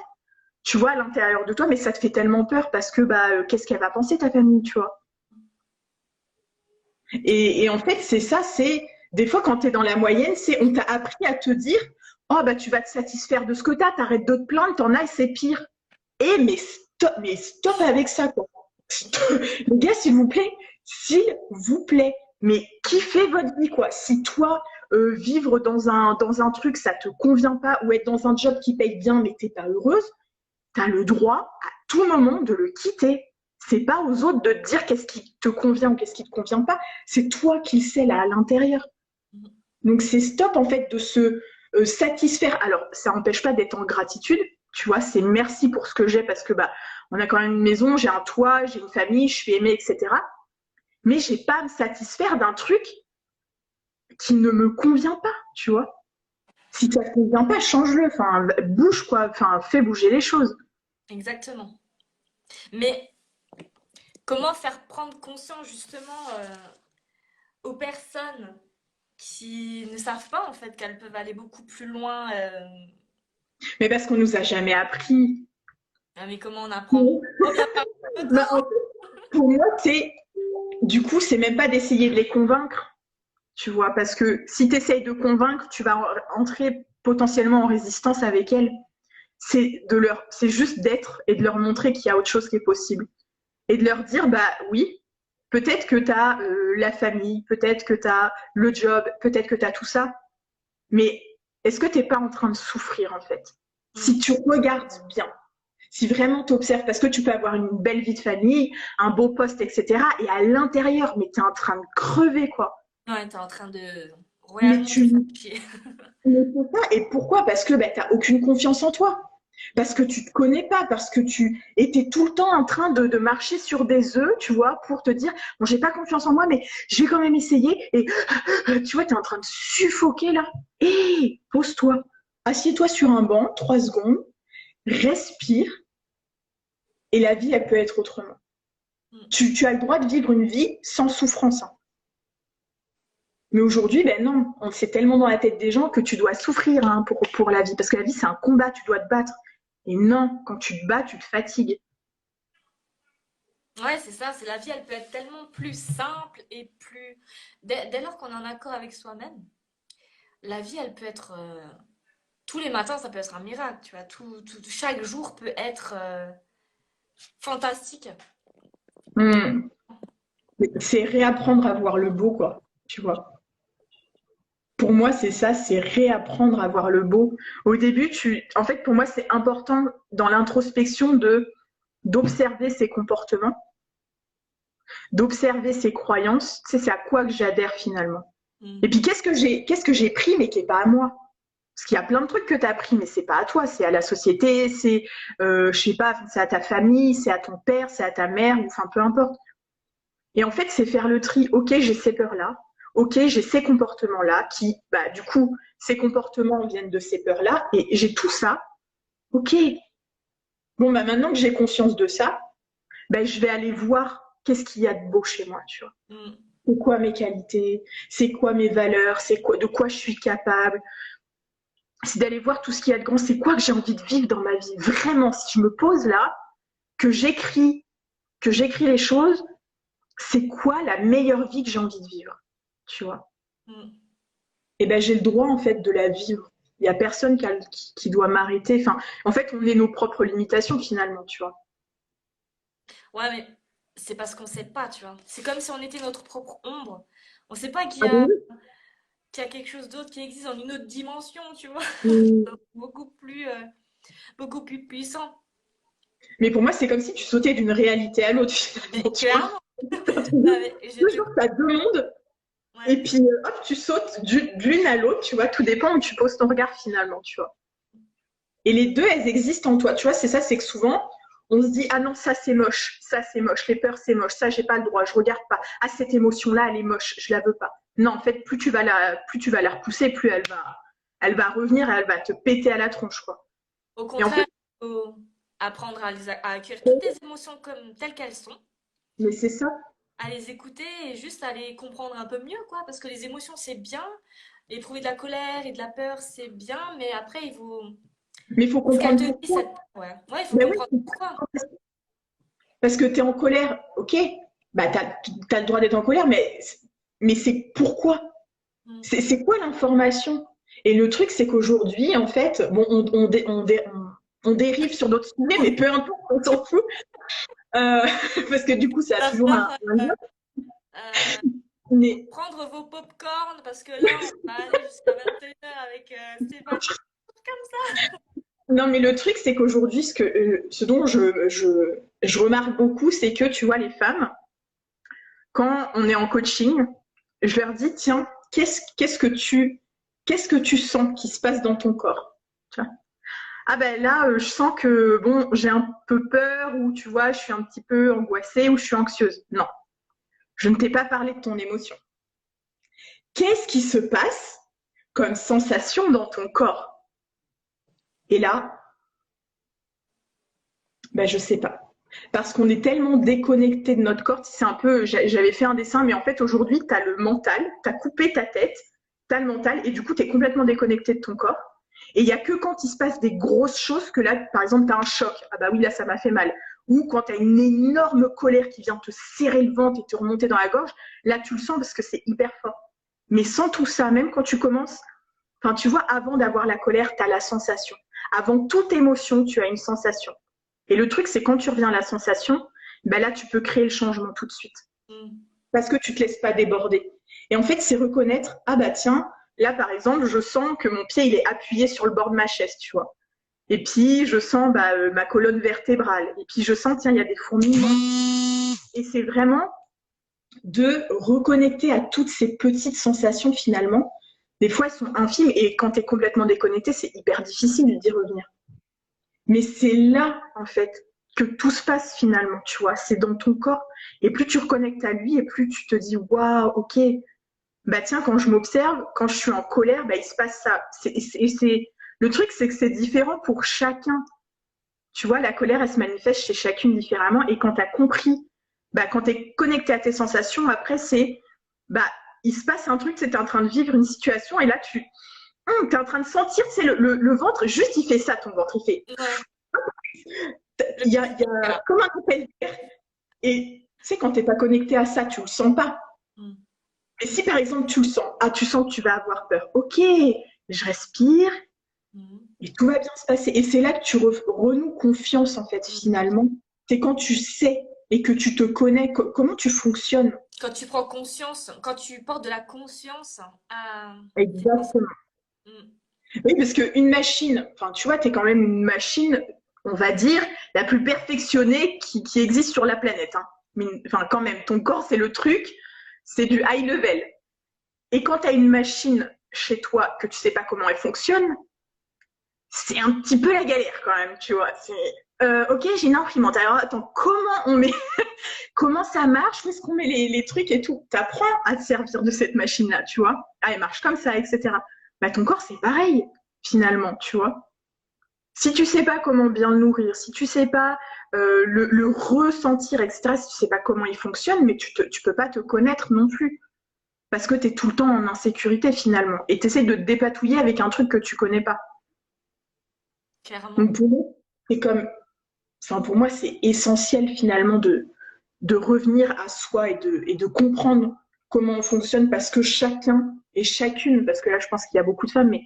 tu vois, à l'intérieur de toi, mais ça te fait tellement peur parce que, qu'est-ce qu'elle va penser ta famille, tu vois? Et en fait, c'est ça, des fois, quand t'es dans la moyenne, on t'a appris à te dire, oh, tu vas te satisfaire de ce que t'arrêtes de te plaindre, t'en as et c'est pire. Mais stop avec ça, quoi. Les gars, s'il vous plaît, mais kiffez votre vie, quoi. Si toi, vivre dans un truc, ça te convient pas, ou être dans un job qui paye bien, mais t'es pas heureuse, t'as le droit à tout moment de le quitter. C'est pas aux autres de te dire qu'est-ce qui te convient ou qu'est-ce qui te convient pas. C'est toi qui le sais là à l'intérieur. Donc c'est stop en fait de se satisfaire. Alors ça n'empêche pas d'être en gratitude, tu vois, c'est merci pour ce que j'ai parce que on a quand même une maison, j'ai un toit, j'ai une famille, je suis aimée, etc. Mais j'ai pas à me satisfaire d'un truc qui ne me convient pas, tu vois. Si ça te convient pas, change-le, enfin bouge quoi, enfin fais bouger les choses. exactement. Mais comment faire prendre conscience justement aux personnes qui ne savent pas en fait qu'elles peuvent aller beaucoup plus loin. Mais parce qu'on nous a jamais appris. Ah, mais comment on apprend? On vient pas de Bah, ça. en fait, pour moi, du coup, c'est même pas d'essayer de les convaincre, tu vois, parce que si tu essayes de convaincre, tu vas entrer potentiellement en résistance avec elles. C'est juste d'être et de leur montrer qu'il y a autre chose qui est possible. Et de leur dire, oui, peut-être que tu as la famille, peut-être que tu as le job, peut-être que tu as tout ça, mais est-ce que tu n'es pas en train de souffrir en fait? Si Mm. tu regardes bien, Si vraiment tu observes, parce que tu peux avoir une belle vie de famille, un beau poste, etc. Et à l'intérieur, mais tu es en train de crever, quoi. Ouais, t'es en train de Mais royalement te faire tu chier. mais c'est ça. Et pourquoi? Parce que bah, tu n'as aucune confiance en toi. Parce que tu te connais pas, parce que tu étais tout le temps en train de marcher sur des œufs, tu vois, pour te dire, bon, j'ai pas confiance en moi, mais je vais quand même essayer. Et tu vois, tu es en train de suffoquer là. Hé, pose-toi. Assieds-toi sur un banc, 3 secondes, respire, et la vie, elle peut être autrement. Mm. Tu as le droit de vivre une vie sans souffrance, hein. Mais aujourd'hui, ben non, on c'est tellement dans la tête des gens que tu dois souffrir, hein, pour la vie. Parce que la vie, c'est un combat, tu dois te battre. Et non, quand tu te bats, tu te fatigues. Ouais, c'est ça, c'est la vie, elle peut être tellement plus simple et plus... dès lors qu'on est en accord avec soi-même, la vie, elle peut être... tous les matins, ça peut être un miracle, tu vois. Chaque jour peut être fantastique. Hmm. C'est réapprendre à voir le beau, quoi. Tu vois. Pour moi, c'est ça, c'est réapprendre à voir le beau. Au début, en fait, pour moi, c'est important dans l'introspection d'observer ses comportements, d'observer ses croyances. Tu sais, c'est à quoi que j'adhère finalement. Et Mm. puis, qu'est-ce que j'ai pris, mais qui est pas à moi. Parce qu'il y a plein de trucs que tu as pris, mais c'est pas à toi, c'est à la société, c'est, je sais pas, c'est à ta famille, c'est à ton père, c'est à ta mère, ou enfin peu importe. Et en fait, c'est faire le tri. Ok, j'ai ces peurs-là. Ok, j'ai ces comportements-là qui, bah, du coup, ces comportements viennent de ces peurs-là, et j'ai tout ça. Ok. Bon, bah maintenant que j'ai conscience de ça, bah, je vais aller voir qu'est-ce qu'il y a de beau chez moi, tu vois. Mm. C'est quoi mes qualités? C'est quoi mes valeurs? De quoi je suis capable? C'est d'aller voir tout ce qu'il y a de grand, c'est quoi que j'ai envie de vivre dans ma vie. Vraiment, si je me pose là, que j'écris, que j'écris les choses, c'est quoi la meilleure vie que j'ai envie de vivre, tu vois. Mm. Et ben j'ai le droit en fait de la vivre. Il y a personne qui doit m'arrêter. Enfin, en fait, on est nos propres limitations finalement, tu vois. Ouais, mais c'est parce qu'on sait pas, tu vois. C'est comme si on était notre propre ombre. On sait pas Ah ben qu'il y a quelque chose d'autre qui existe dans une autre dimension, tu vois. oui. Beaucoup beaucoup plus puissant. Mais pour moi, c'est comme si tu sautais d'une réalité à l'autre Mais finalement, tu vois. clairement, non, mais je te... Toujours, tu as deux mondes, Ouais. et puis hop, tu sautes d'une à l'autre, tu vois. Tout dépend où tu poses ton regard finalement, tu vois. Et les deux, elles existent en toi. Tu vois, c'est ça, c'est que souvent, on se dit, ah non, ça c'est moche, les peurs c'est moche, ça j'ai pas le droit, je regarde pas. Ah, cette émotion-là, elle est moche, je la veux pas. Non, en fait, plus tu vas la repousser, plus elle va revenir et elle va te péter à la tronche, quoi. Au Et en contraire, fait, il faut apprendre à accueillir toutes les émotions comme telles qu'elles sont, mais c'est ça. à les écouter et juste à les comprendre un peu mieux, quoi. Parce que les émotions, c'est bien. Éprouver de la colère et de la peur, c'est bien. Mais après, Mais il faut ce qu'elle comprendre te dit, pourquoi. ça... Ouais, ouais, il faut Ben oui, comprendre pourquoi. parce que tu es en colère, ok, bah t'as le droit d'être en colère, mais c'est pourquoi. Mm. C'est quoi l'information? Et le truc, c'est qu'aujourd'hui, en fait, bon, on dérive sur d'autres sujets, mais peu importe, on s'en fout. Euh, parce que du coup, ça a Va toujours falloir un lien. euh, Mais prendre vos pop-corn parce que là, on va aller jusqu'à 21h avec Stéphanie. Comme ça. non, mais le truc, c'est qu'aujourd'hui, ce dont je remarque beaucoup, c'est que tu vois, les femmes, quand on est en coaching, je leur dis, tiens, qu'est-ce que tu sens qui se passe dans ton corps? Tu vois. Ah ben là, je sens que bon, j'ai un peu peur ou tu vois, je suis un petit peu angoissée ou je suis anxieuse. Non, je ne t'ai pas parlé de ton émotion. Qu'est-ce qui se passe comme sensation dans ton corps? Et là, ben je sais pas. Parce qu'on est tellement déconnecté de notre corps, c'est un peu, j'avais fait un dessin, mais en fait aujourd'hui, tu as le mental, tu as coupé ta tête, tu as le mental, et du coup, tu es complètement déconnecté de ton corps. Et il n'y a que quand il se passe des grosses choses que là, par exemple, tu as un choc. Ah bah oui, là, ça m'a fait mal. Ou quand tu as une énorme colère qui vient te serrer le ventre et te remonter dans la gorge, là, tu le sens parce que c'est hyper fort. Mais sans tout ça, même quand tu commences, enfin, tu vois, avant d'avoir la colère, tu as la sensation. Avant toute émotion, tu as une sensation. Et le truc, c'est quand tu reviens à la sensation, ben là, tu peux créer le changement tout de suite. Mm. Parce que tu te laisses pas déborder. Et en fait, c'est reconnaître, ah bah tiens, là, par exemple, je sens que mon pied, il est appuyé sur le bord de ma chaise, tu vois. Et puis, je sens ma colonne vertébrale. Et puis, je sens, tiens, il y a des fourmillements. Et c'est vraiment de reconnecter à toutes ces petites sensations finalement. Des fois, elles sont infimes et quand tu es complètement déconnecté, c'est hyper difficile d'y revenir. Mais c'est là, en fait, que tout se passe finalement, tu vois. C'est dans ton corps. Et plus tu reconnectes à lui et plus tu te dis, waouh, ok, bah tiens, quand je m'observe, quand je suis en colère, bah il se passe ça. Le truc, c'est que c'est différent pour chacun. Tu vois, la colère, elle se manifeste chez chacune différemment. Et quand tu as compris, bah, quand tu es connecté à tes sensations, après, bah, il se passe un truc, c'est en train de vivre une situation, et là, tu es en train de sentir, c'est le ventre, juste, il fait ça, ton ventre, il fait. Ouais. Il y a comme un appel d'air. Et tu sais, quand tu n'es pas connecté à ça, tu ne le sens pas. Mm. Et si, par exemple, tu le sens, tu sens que tu vas avoir peur, ok, je respire, Mm. et tout va bien se passer. Et c'est là que tu renoues confiance, en fait, Mm. finalement. C'est quand tu sais et que tu te connais, comment tu fonctionnes. Quand tu prends conscience, quand tu portes de la conscience à tes pensées. Exactement. Mm. Oui, parce qu'une machine, enfin, tu vois, tu es quand même une machine, on va dire, la plus perfectionnée qui existe sur la planète. Hein. Mais, enfin, quand même, ton corps, c'est le truc, c'est du high level. Et quand tu as une machine chez toi que tu sais pas comment elle fonctionne, c'est un petit peu la galère quand même, tu vois. Ok, j'ai une imprimante. Alors attends, comment on met, comment ça marche? Où est-ce qu'on met les trucs et tout? T'apprends à te servir de cette machine-là, tu vois. Ah, elle marche comme ça, etc. Bah ton corps c'est pareil finalement, tu vois. Si tu sais pas comment bien le nourrir, si tu sais pas le ressentir, etc. Si tu sais pas comment il fonctionne, mais tu peux pas te connaître non plus. Parce que tu es tout le temps en insécurité finalement. Et tu essaies de te dépatouiller avec un truc que tu connais pas. Clairement. Donc pour moi, c'est comme, enfin pour moi, c'est essentiel finalement de revenir à soi et de comprendre comment on fonctionne parce que chacun et chacune, parce que là je pense qu'il y a beaucoup de femmes, mais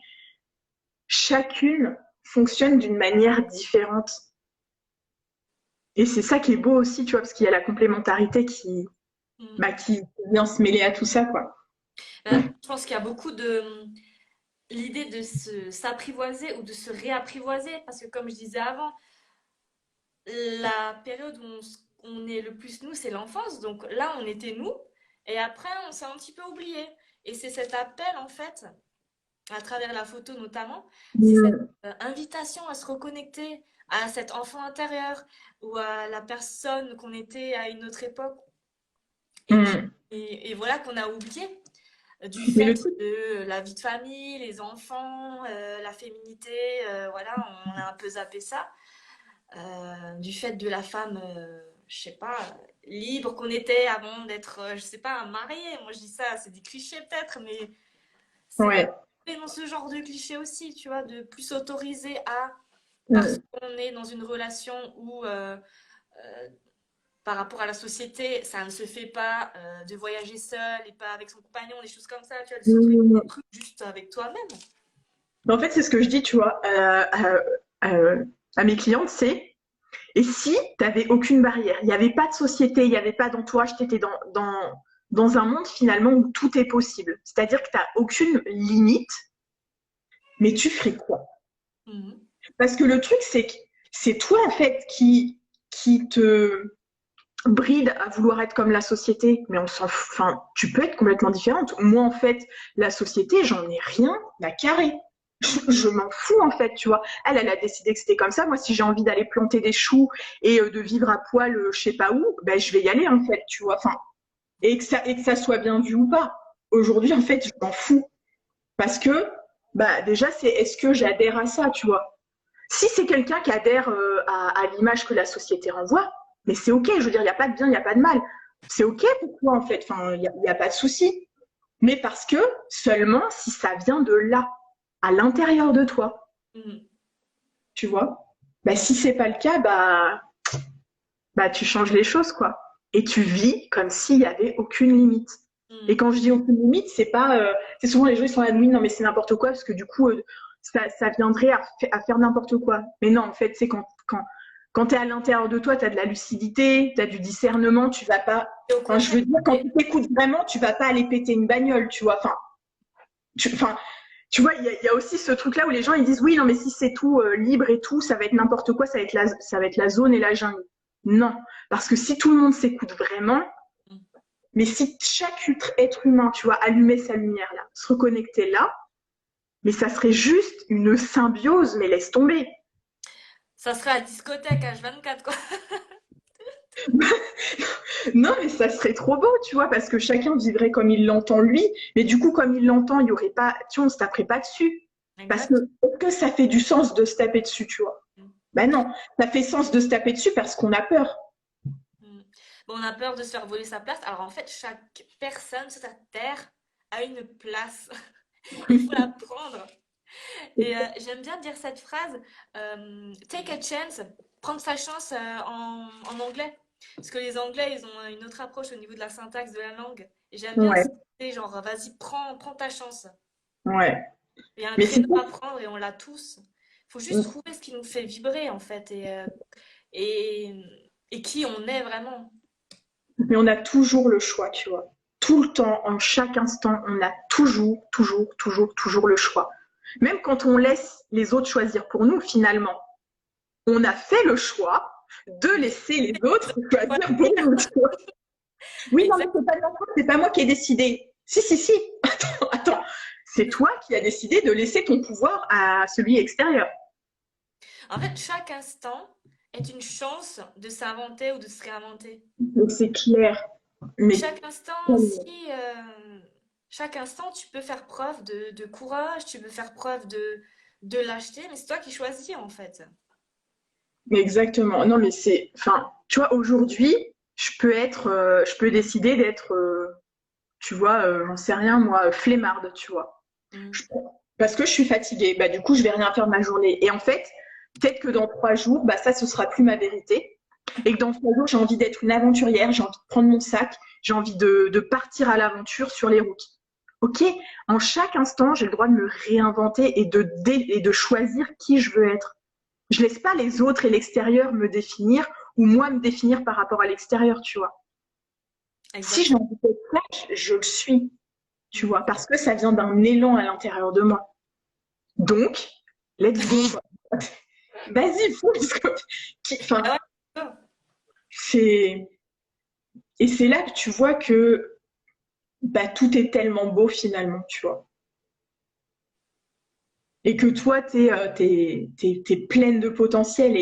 chacune fonctionne d'une manière différente. Et c'est ça qui est beau aussi, tu vois, parce qu'il y a la complémentarité Mm. qui vient se mêler à tout ça, quoi. Je pense qu'il y a beaucoup de l'idée de s'apprivoiser ou de se réapprivoiser, parce que comme je disais avant, la période où on est le plus nous, c'est l'enfance. Donc là, on était nous, et après, on s'est un petit peu oublié. Et c'est cet appel, en fait, à travers la photo notamment, c'est cette Mm. invitation à se reconnecter à cet enfant intérieur ou à la personne qu'on était à une autre époque et, Mm. voilà qu'on a oublié du Mais le fait truc, de la vie de famille, les enfants, la féminité, voilà, on a un peu zappé ça. Du fait de la femme, je sais pas, libre qu'on était avant d'être, je sais pas, mariée. Moi je dis ça, c'est des clichés peut-être, mais c'est ouais. dans ce genre de clichés aussi, tu vois, de plus s'autoriser à, parce Mm. qu'on est dans une relation où, par rapport à la société, ça ne se fait pas de voyager seul et pas avec son compagnon, des choses comme ça, tu vois, de s'autoriser des Mm. trucs juste avec toi-même. Mais en fait, c'est ce que je dis, tu vois, à mes clientes, c'est et si tu n'avais aucune barrière, il n'y avait pas de société, il n'y avait pas d'entourage, tu étais dans un monde finalement où tout est possible. C'est-à-dire que tu n'as aucune limite, mais tu ferais quoi? Mhm. Parce que le truc, c'est que c'est toi, en fait, qui te bride à vouloir être comme la société, mais on s'en fout. Enfin, tu peux être complètement différente. Moi, en fait, la société, j'en ai rien à carrer. Je m'en fous en fait, tu vois. Elle a décidé que c'était comme ça. Moi, si j'ai envie d'aller planter des choux et de vivre à poil, je sais pas où, ben je vais y aller en fait, tu vois. Enfin, et que ça soit bien vu ou pas. Aujourd'hui, en fait, je m'en fous parce que bah déjà, c'est est-ce que j'adhère à ça, tu vois. Si c'est quelqu'un qui adhère à l'image que la société renvoie, mais c'est ok. Je veux dire, il y a pas de bien, il y a pas de mal. C'est ok pour toi en fait. Enfin, il y a pas de souci. Mais parce que seulement si ça vient de là, à l'intérieur de toi. Mhm. Tu vois. Bah, si c'est pas le cas, bah, tu changes les choses, quoi. Et tu vis comme s'il y avait aucune limite. Et Mhm. quand je dis aucune limite, c'est pas, c'est souvent les gens ils sont là, oui, non, mais c'est n'importe quoi, parce que du coup, ça viendrait à faire n'importe quoi. Mais non, en fait, c'est quand tu es à l'intérieur de toi, tu as de la lucidité, tu as du discernement, tu vas pas, Et au je contraire, veux dire, quand tu t'écoutes vraiment, tu vas pas aller péter une bagnole, tu vois. Enfin, tu vois, il y a aussi ce truc-là où les gens ils disent oui, non, mais si c'est tout libre et tout, ça va être n'importe quoi, ça va être la zone et la jungle. Non, parce que si tout le monde s'écoute vraiment, Mm. mais si chaque être humain, tu vois, allumait sa lumière là, se reconnectait là, mais ça serait juste une symbiose, mais laisse tomber. Ça serait la discothèque H24, quoi. Non, mais ça serait trop beau, tu vois, parce que chacun vivrait comme il l'entend lui, mais du coup, comme il l'entend, il y aurait pas, tu vois, on se taperait pas dessus. Parce que, Exact. est-ce que ça fait du sens de se taper dessus, tu vois? Mm. Ben non, ça fait sens de se taper dessus parce qu'on a peur. Mm. Bon, on a peur de se faire voler sa place. Alors en fait, chaque personne sur cette terre a une place. Il faut la prendre. Et j'aime bien dire cette phrase, take a chance, prendre sa chance en anglais. Parce que les Anglais, ils ont une autre approche au niveau de la syntaxe de la langue. Et j'aime bien Ouais, citer, genre, vas-y, prends ta chance. ouais. Il y a un Mais c'est créneau à prendre et on l'a tous. Il faut juste trouver ce qui nous fait vibrer, en fait, et, et qui on est vraiment. mais on a toujours le choix, tu vois. Tout le temps, en chaque instant, on a toujours, toujours, toujours, toujours le choix. Même quand on laisse les autres choisir pour nous, finalement, on a fait le choix de laisser les autres choisir pour nous, tu vois. Oui, non, mais Exact. c'est pas de ma faute, c'est pas moi qui ai décidé. Si, si, si. Attends, attends. C'est toi qui as décidé de laisser ton pouvoir à celui extérieur. En fait, chaque instant est une chance de s'inventer ou de se réinventer. Donc c'est clair. Mais Chaque instant, si, chaque instant, tu peux faire preuve de courage, tu peux faire preuve de lâcheté, mais c'est toi qui choisis en fait. Mais exactement. Non, mais c'est, enfin, tu vois, aujourd'hui, je peux décider d'être, tu vois, j'en sais rien, moi, flemmarde, tu vois. Mm. Je- Parce que je suis fatiguée. Bah, du coup, je vais rien faire de ma journée. Et en fait, peut-être que dans 3 jours, bah, ça, ce sera plus ma vérité. Et que dans 3 jours, j'ai envie d'être une aventurière, j'ai envie de prendre mon sac, j'ai envie de partir à l'aventure sur les routes. Ok, en chaque instant, j'ai le droit de me réinventer et de choisir qui je veux être. Je laisse pas les autres et l'extérieur me définir ou moi me définir par rapport à l'extérieur, tu vois. Si j'ai Exactement. envie d'être flash, je le suis, tu Mm. vois, parce que ça vient d'un élan à l'intérieur de moi. Donc, let's go. Vas-y, fonce. Ah Enfin, ouais, c'est et c'est là que tu vois que bah tout est tellement beau finalement, tu vois. Et que toi, t'es pleine de potentiel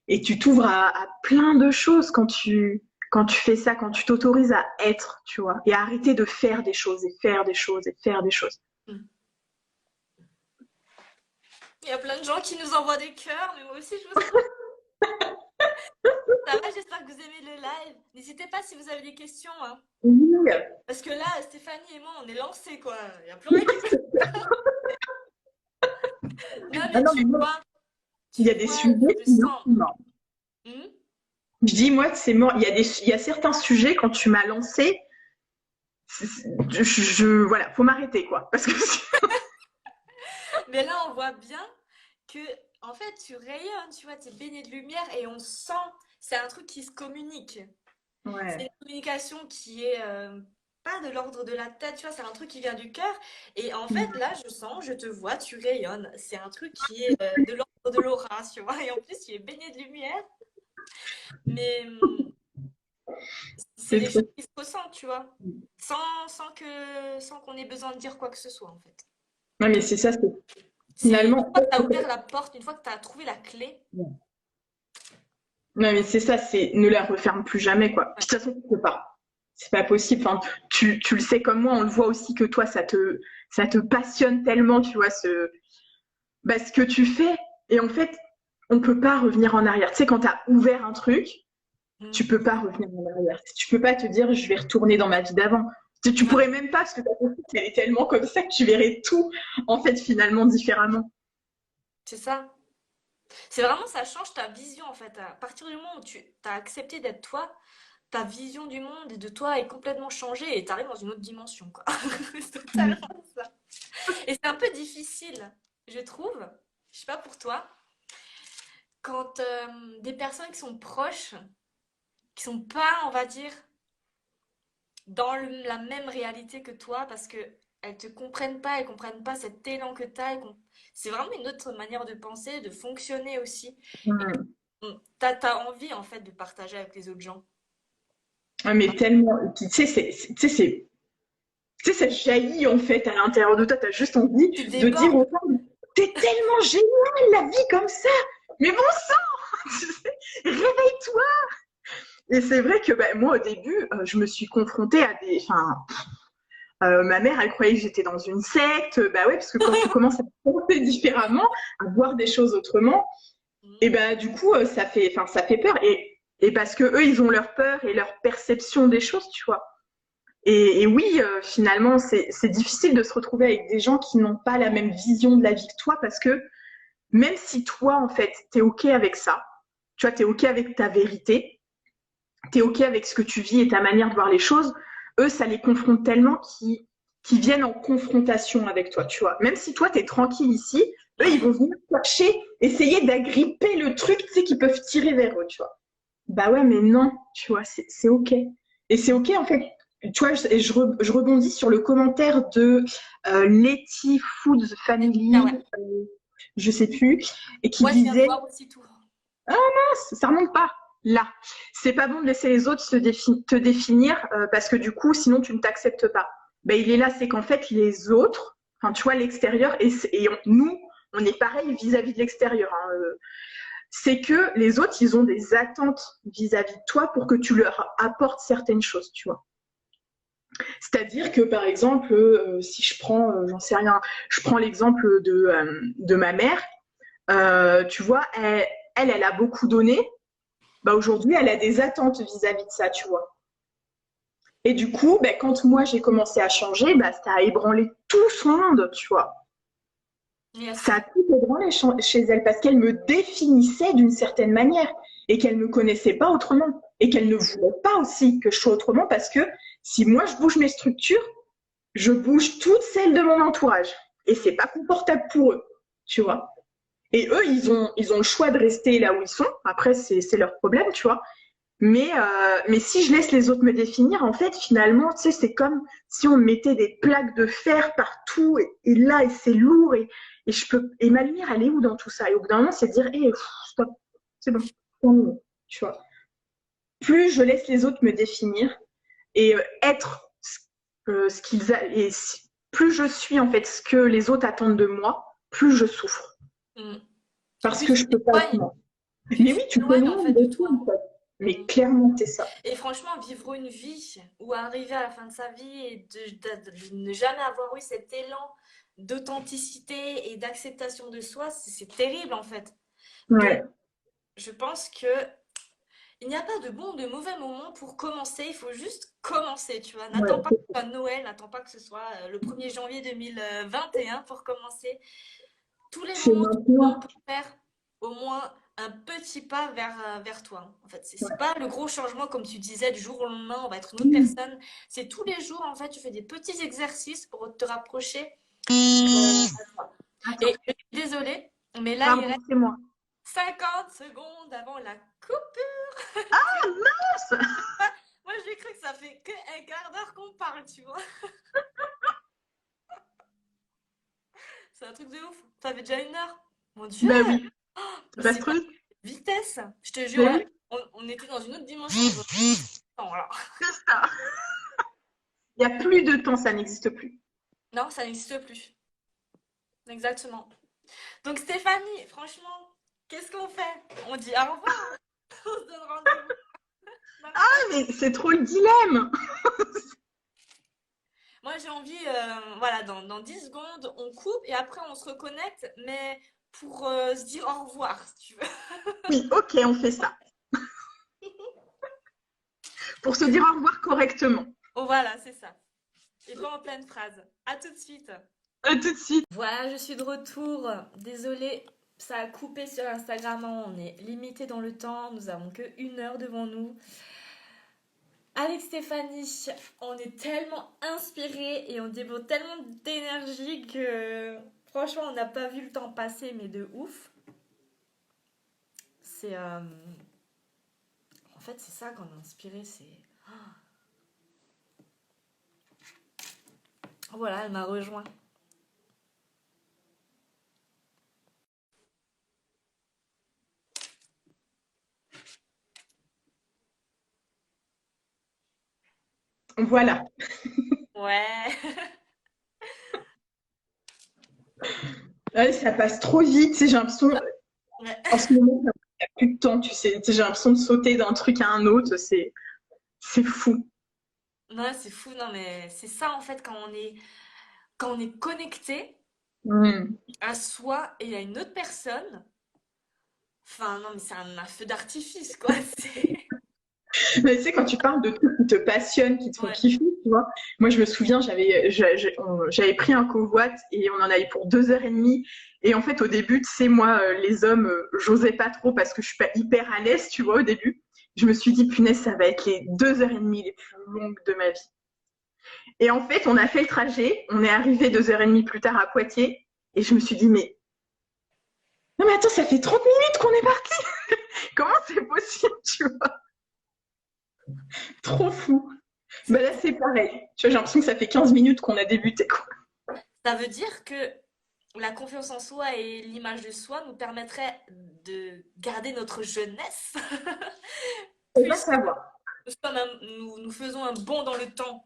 et tu t'ouvres à plein de choses quand tu fais ça, quand tu t'autorises à être, tu vois, et à arrêter de faire des choses et faire des choses et faire des choses. Mm. Il y a plein de gens qui nous envoient des cœurs, mais moi aussi je vous envoie. Ça va, j'espère que vous aimez le live. N'hésitez pas si vous avez des questions, hein. Oui. Parce que là, Stéphanie et moi, on est lancés, quoi. Il n'y a plus rien qui peut. Non, Ah mais non, mais moi, il tu y a des vois, sujets je qui non, sens. non. Hmm. Je dis moi c'est mort. Il y a certains sujets quand tu m'as lancé, voilà, faut m'arrêter quoi, parce que Mais là, on voit bien que, en fait, tu rayonnes, tu vois, tu es baigné de lumière et on sent, c'est un truc qui se communique. C'est une ouais. communication qui est pas de l'ordre de la tête, tu vois, c'est un truc qui vient du cœur. Et en fait, là, je sens, je te vois, tu rayonnes. C'est un truc qui est de l'ordre de l'aura, tu vois. Et en plus, tu es baigné de lumière, mais c'est C'est des choses trop. qui se ressentent, tu vois, sans qu'on ait besoin de dire quoi que ce soit, en fait. Non mais c'est ça, c'est C'est une finalement. fois que tu as ouvert la porte, une fois que tu as trouvé la clé. Non mais c'est ça, c'est ne la referme plus jamais quoi. Ouais. Puis, de toute façon, tu peux pas. C'est pas possible. Enfin, tu le sais comme moi, on le voit aussi que toi, ça te passionne tellement, tu vois, ce que tu fais. Et en fait, on peut pas revenir en arrière. Tu sais, quand tu as ouvert un truc, tu Mm. peux pas revenir en arrière. Tu peux pas te dire, je vais retourner dans ma vie d'avant. Tu Ouais, pourrais même pas, parce que ta conscience, elle est tellement comme ça que tu verrais tout, en fait, finalement, différemment. c'est ça. C'est vraiment, ça change ta vision en fait. À partir du moment où tu as accepté d'être toi, ta vision du monde et de toi est complètement changée et tu arrives dans une autre dimension, quoi. C'est totalement ça. Et c'est un peu difficile, je trouve, je sais pas pour toi, quand des personnes qui sont proches, qui sont pas, on va dire, dans la même réalité que toi, parce que elles te comprennent pas cet élan que tu as. C'est vraiment une autre manière de penser, de fonctionner aussi. Et Mm. t'as envie, en fait, de partager avec les autres gens. Ah, mais tellement. Et puis, tu sais, ça jaillit en fait à l'intérieur de toi. Tu as juste envie Tu de dire aux débordes. femmes, t'es tellement génial la vie comme ça. Mais bon sang, tu sais, réveille-toi. Et c'est vrai que bah, moi au début, je me suis confrontée à des. Enfin, ma mère, elle croyait que j'étais dans une secte. Bah ouais, parce que quand tu commences à penser différemment, à voir des choses autrement, et bah du coup, ça fait peur. Et parce que eux, ils ont leur peur et leur perception des choses, tu vois. Et oui, finalement, c'est difficile de se retrouver avec des gens qui n'ont pas la même vision de la vie que toi, parce que même si toi, en fait, t'es OK avec ça, tu vois, t'es OK avec ta vérité, t'es OK avec ce que tu vis et ta manière de voir les choses, eux, ça les confronte tellement qu'ils viennent en confrontation avec toi, tu vois. Même si toi, t'es tranquille ici, eux, ils Ouais. vont venir chercher, essayer d'agripper le truc, tu sais, qu'ils peuvent tirer vers eux, tu vois. Bah ouais, mais non, tu vois, c'est OK. Et c'est OK, en fait. Tu vois, je rebondis sur le commentaire de Letty Foods Ah Family, ouais. je sais plus, et qui Moi, je viens de disait, voir aussi tout. ça remonte pas là. C'est pas bon de laisser les autres te définir parce que du coup, sinon tu ne t'acceptes pas. Ben, il est là, c'est qu'en fait, les autres, enfin, tu vois, l'extérieur, nous, on est pareil vis-à-vis de l'extérieur. Hein, c'est que les autres, ils ont des attentes vis-à-vis de toi pour que tu leur apportes certaines choses, tu vois. C'est-à-dire que, par exemple, si je prends, j'en sais rien, je prends l'exemple de ma mère, tu vois, elle a beaucoup donné, bah aujourd'hui, elle a des attentes vis-à-vis de ça, tu vois. Et du coup, bah, quand moi j'ai commencé à changer, bah, ça a ébranlé tout son monde, tu vois. Yes. Ça a tout ébranlé chez elle parce qu'elle me définissait d'une certaine manière et qu'elle ne me connaissait pas autrement et qu'elle ne voulait pas aussi que je sois autrement parce que si moi je bouge mes structures, je bouge toutes celles de mon entourage et c'est pas confortable pour eux, tu vois. Et eux, ils ont le choix de rester là où ils sont. Après, c'est leur problème, tu vois. Mais si je laisse les autres me définir, en fait, finalement, tu sais, c'est comme si on mettait des plaques de fer partout et là, et c'est lourd et ma lumière, elle est où dans tout ça? Et au bout d'un moment, c'est de dire, hé, stop, c'est bon, tu vois. Plus je laisse les autres me définir et être ce qu'ils a, et plus je suis en fait ce que les autres attendent de moi, plus je souffre Mm. parce Plus que tu je peux pas t'éloignes, autrement. plus Mais tu oui, tu t'éloignes en t'éloignes fait de de tout toi. en fait. Mais Mm. clairement, c'est ça. Et franchement, vivre une vie ou arriver à la fin de sa vie et de ne jamais avoir eu cet élan d'authenticité et d'acceptation de soi, c'est terrible en fait. Donc, Ouais, je pense que il n'y a pas de bon ou de mauvais moment pour commencer. Il faut juste commencer, tu vois. N'attends pas que ouais. ce soit Noël, n'attends pas que ce soit le 1er janvier 2021 pour commencer. Tous les C'est moments sont bons maintenant. pour faire au moins un petit pas vers toi. En fait, c'est Ouais. pas le gros changement comme tu disais du jour au lendemain, on va être une autre personne. C'est tous les jours en fait, tu fais des petits exercices pour te rapprocher à toi. Et Attends, je suis désolée, mais là il pardon, reste c'est moi. 50 secondes avant la coupure. Ah mince! Moi j'ai cru que ça fait que un quart d'heure qu'on parle, tu vois. C'est un truc de ouf. Ça fait déjà 1 heure. Mon Dieu, Bah oui, ça mais passe c'est trop pas vite. vitesse. Je te jure, Mais oui, on était dans une autre dimension niveau temps, là. c'est ça. Il n'y a plus de temps, ça n'existe plus. Non, ça n'existe plus. Exactement. Donc Stéphanie, franchement, qu'est-ce qu'on fait? On dit au revoir. On se donne rendez-vous dans la Ah, mais c'est trop le dilemme. Moi, j'ai envie, voilà, dans 10 secondes, on coupe et après on se reconnecte, mais pour se dire au revoir, si tu veux. Oui, ok, on fait ça. Pour se dire au revoir correctement. Oh, voilà, c'est ça. Et pas en pleine phrase. À tout de suite. À tout de suite. Voilà, je suis de retour. Désolée, ça a coupé sur Instagram. On est limité dans le temps. Nous avons que 1 heure devant nous. Avec Stéphanie, on est tellement inspirés et on déborde tellement d'énergie que franchement, on n'a pas vu le temps passer, mais de ouf. C'est. En fait, c'est ça qu'on est inspiré. C'est. Voilà, elle m'a rejoint. Voilà. Ouais. Ouais, ça passe trop vite. Tu sais, j'ai l'impression, Ouais. en ce moment, il n'y a plus de temps. Tu sais, j'ai l'impression de sauter d'un truc à un autre. C'est fou. Non, c'est fou, non, mais c'est ça en fait quand on est connecté Mm. à soi et à une autre personne. Enfin, non, mais c'est un feu d'artifice, quoi. C'est... Mais tu sais, quand tu parles de trucs qui te passionnent, qui te font Ouais. kiffer, tu vois, moi je me souviens, j'avais pris un covoit et on en avait pour 2 heures et demie. Et en fait, au début, tu sais, moi, les hommes, j'osais pas trop parce que je suis pas hyper à l'aise, tu vois, au début. Je me suis dit, punaise, ça va être les 2 heures et demie les plus longues de ma vie. Et en fait, on a fait le trajet, on est arrivé 2 heures et demie plus tard à Poitiers, et je me suis dit, mais non, mais attends, ça fait 30 minutes qu'on est parti. Comment c'est possible, tu vois? Trop fou. Bah là, c'est pareil. Tu vois, j'ai l'impression que ça fait 15 minutes qu'on a débuté, quoi. Ça veut dire que la confiance en soi et l'image de soi nous permettraient de garder notre jeunesse, On va puisque savoir. nous faisons un bond dans le temps.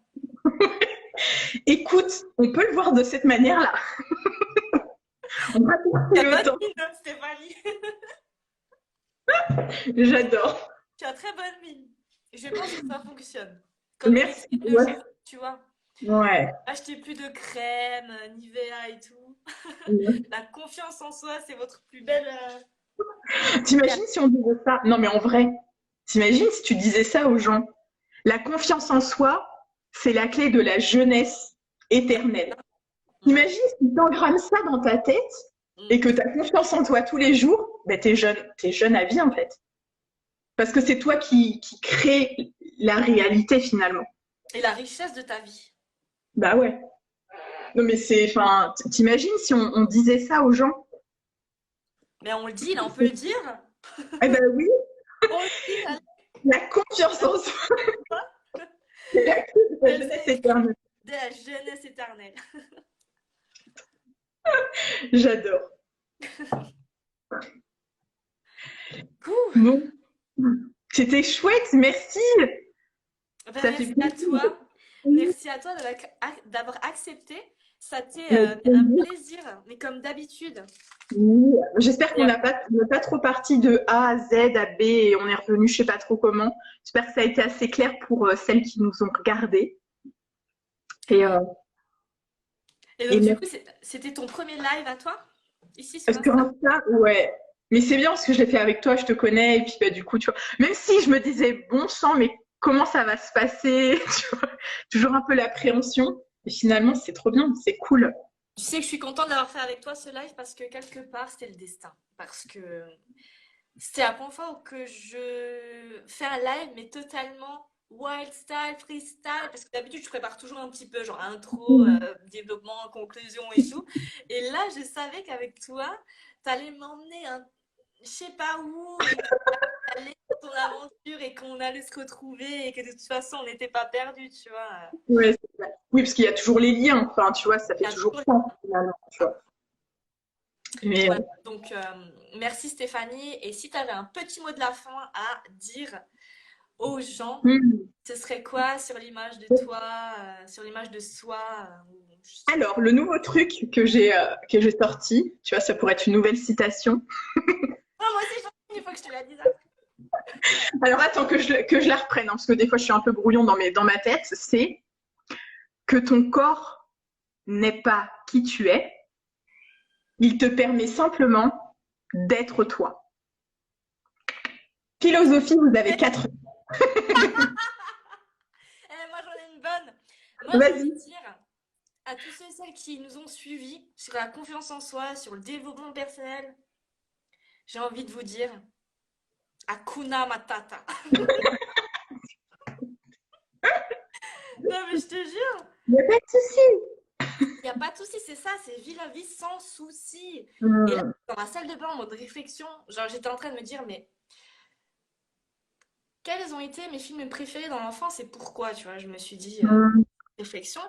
Écoute, on peut le voir de cette manière-là. On va Tu passer as le bonne temps. mine, hein, Stéphanie. J'adore. Tu as très bonne mine. Je pense que ça fonctionne. Comme une Merci. routine de Ouais. jour, tu vois. Ouais. Achetez plus de crème, Nivea et tout. La confiance en soi, c'est votre plus belle. T'imagines si on disait ça? Non, mais en vrai, t'imagines si tu disais ça aux gens? La confiance en soi, c'est la clé de la jeunesse éternelle. Ouais. T'imagines si tu engrammes ça dans ta tête et Mm. que tu as confiance en toi tous les jours, ben t'es jeune à vie en fait. Parce que c'est toi qui crée la réalité finalement. Et la richesse de ta vie. Bah ouais. Non mais enfin, t'imagines si on disait ça aux gens? Mais on le dit, là, on peut le dire. Eh ben oui, On le dit, allez, la confiance en soi, c'est la clé de la jeunesse éternelle. de la jeunesse éternelle. J'adore. Ouh. Bon, c'était chouette, merci. Ben, Ça fait merci à plaisir. toi. Merci à toi d'avoir accepté. Ça a été Avec un plaisir. plaisir, mais comme d'habitude. Oui. J'espère qu'on Et, n'est pas trop parti de A à Z à B et on est revenu je sais pas trop comment. J'espère que ça a été assez clair pour celles qui nous ont regardées. Et, oui. Et et donc, du merci. coup, c'était ton premier live à toi, ici sur Sur Insta? Insta, ouais. Mais c'est bien parce que je l'ai fait avec toi, je te connais, et puis bah, du coup, tu vois, même si je me disais, bon sang, mais comment ça va se passer, tu vois, toujours un peu l'appréhension. Et finalement, c'est trop bien, c'est cool. Tu sais que je suis contente d'avoir fait avec toi ce live parce que quelque part, c'était le destin. Parce que c'était la première fois que je fais un live, mais totalement wild style, freestyle. Parce que d'habitude, je prépare toujours un petit peu, genre intro, développement, conclusion et tout. Et là, je savais qu'avec toi, t'allais m'emmener je sais pas où, et que t'allais dans ton aventure et qu'on allait se retrouver et que de toute façon, on n'était pas perdus, tu vois. Ouais, c'est vrai. Oui, parce qu'il y a toujours les liens, enfin, tu vois, ça Il fait y a toujours toujours sens, finalement, tu vois. Mais Voilà, donc merci Stéphanie. Et si tu avais un petit mot de la fin à dire aux gens, hmm. ce serait quoi sur l'image de toi, sur l'image de soi je sais pas. Alors, le nouveau truc que j'ai sorti, tu vois, ça pourrait être une nouvelle citation. Ah, moi aussi, il faut que je te la dise après. Alors, attends que je la reprenne, hein, parce que des fois, je suis un peu brouillon dans ma tête. C'est que ton corps n'est pas qui tu es, il te permet simplement d'être toi. Philosophie, vous avez 4. Moi, j'en ai une bonne. Moi, j'ai envie de Vas-y. dire à tous ceux et celles qui nous ont suivis sur la confiance en soi, sur le développement personnel, j'ai envie de vous dire Hakuna Matata. Non, mais je te jure. Il n'y a pas de souci. Il n'y a pas de souci, c'est ça, c'est vis la vie sans souci. Et là, Hmm. dans la salle de bain, en mode réflexion, genre j'étais en train de me dire, mais quels ont été mes films préférés dans l'enfance et pourquoi, tu vois, je me suis dit, Hmm. réflexion.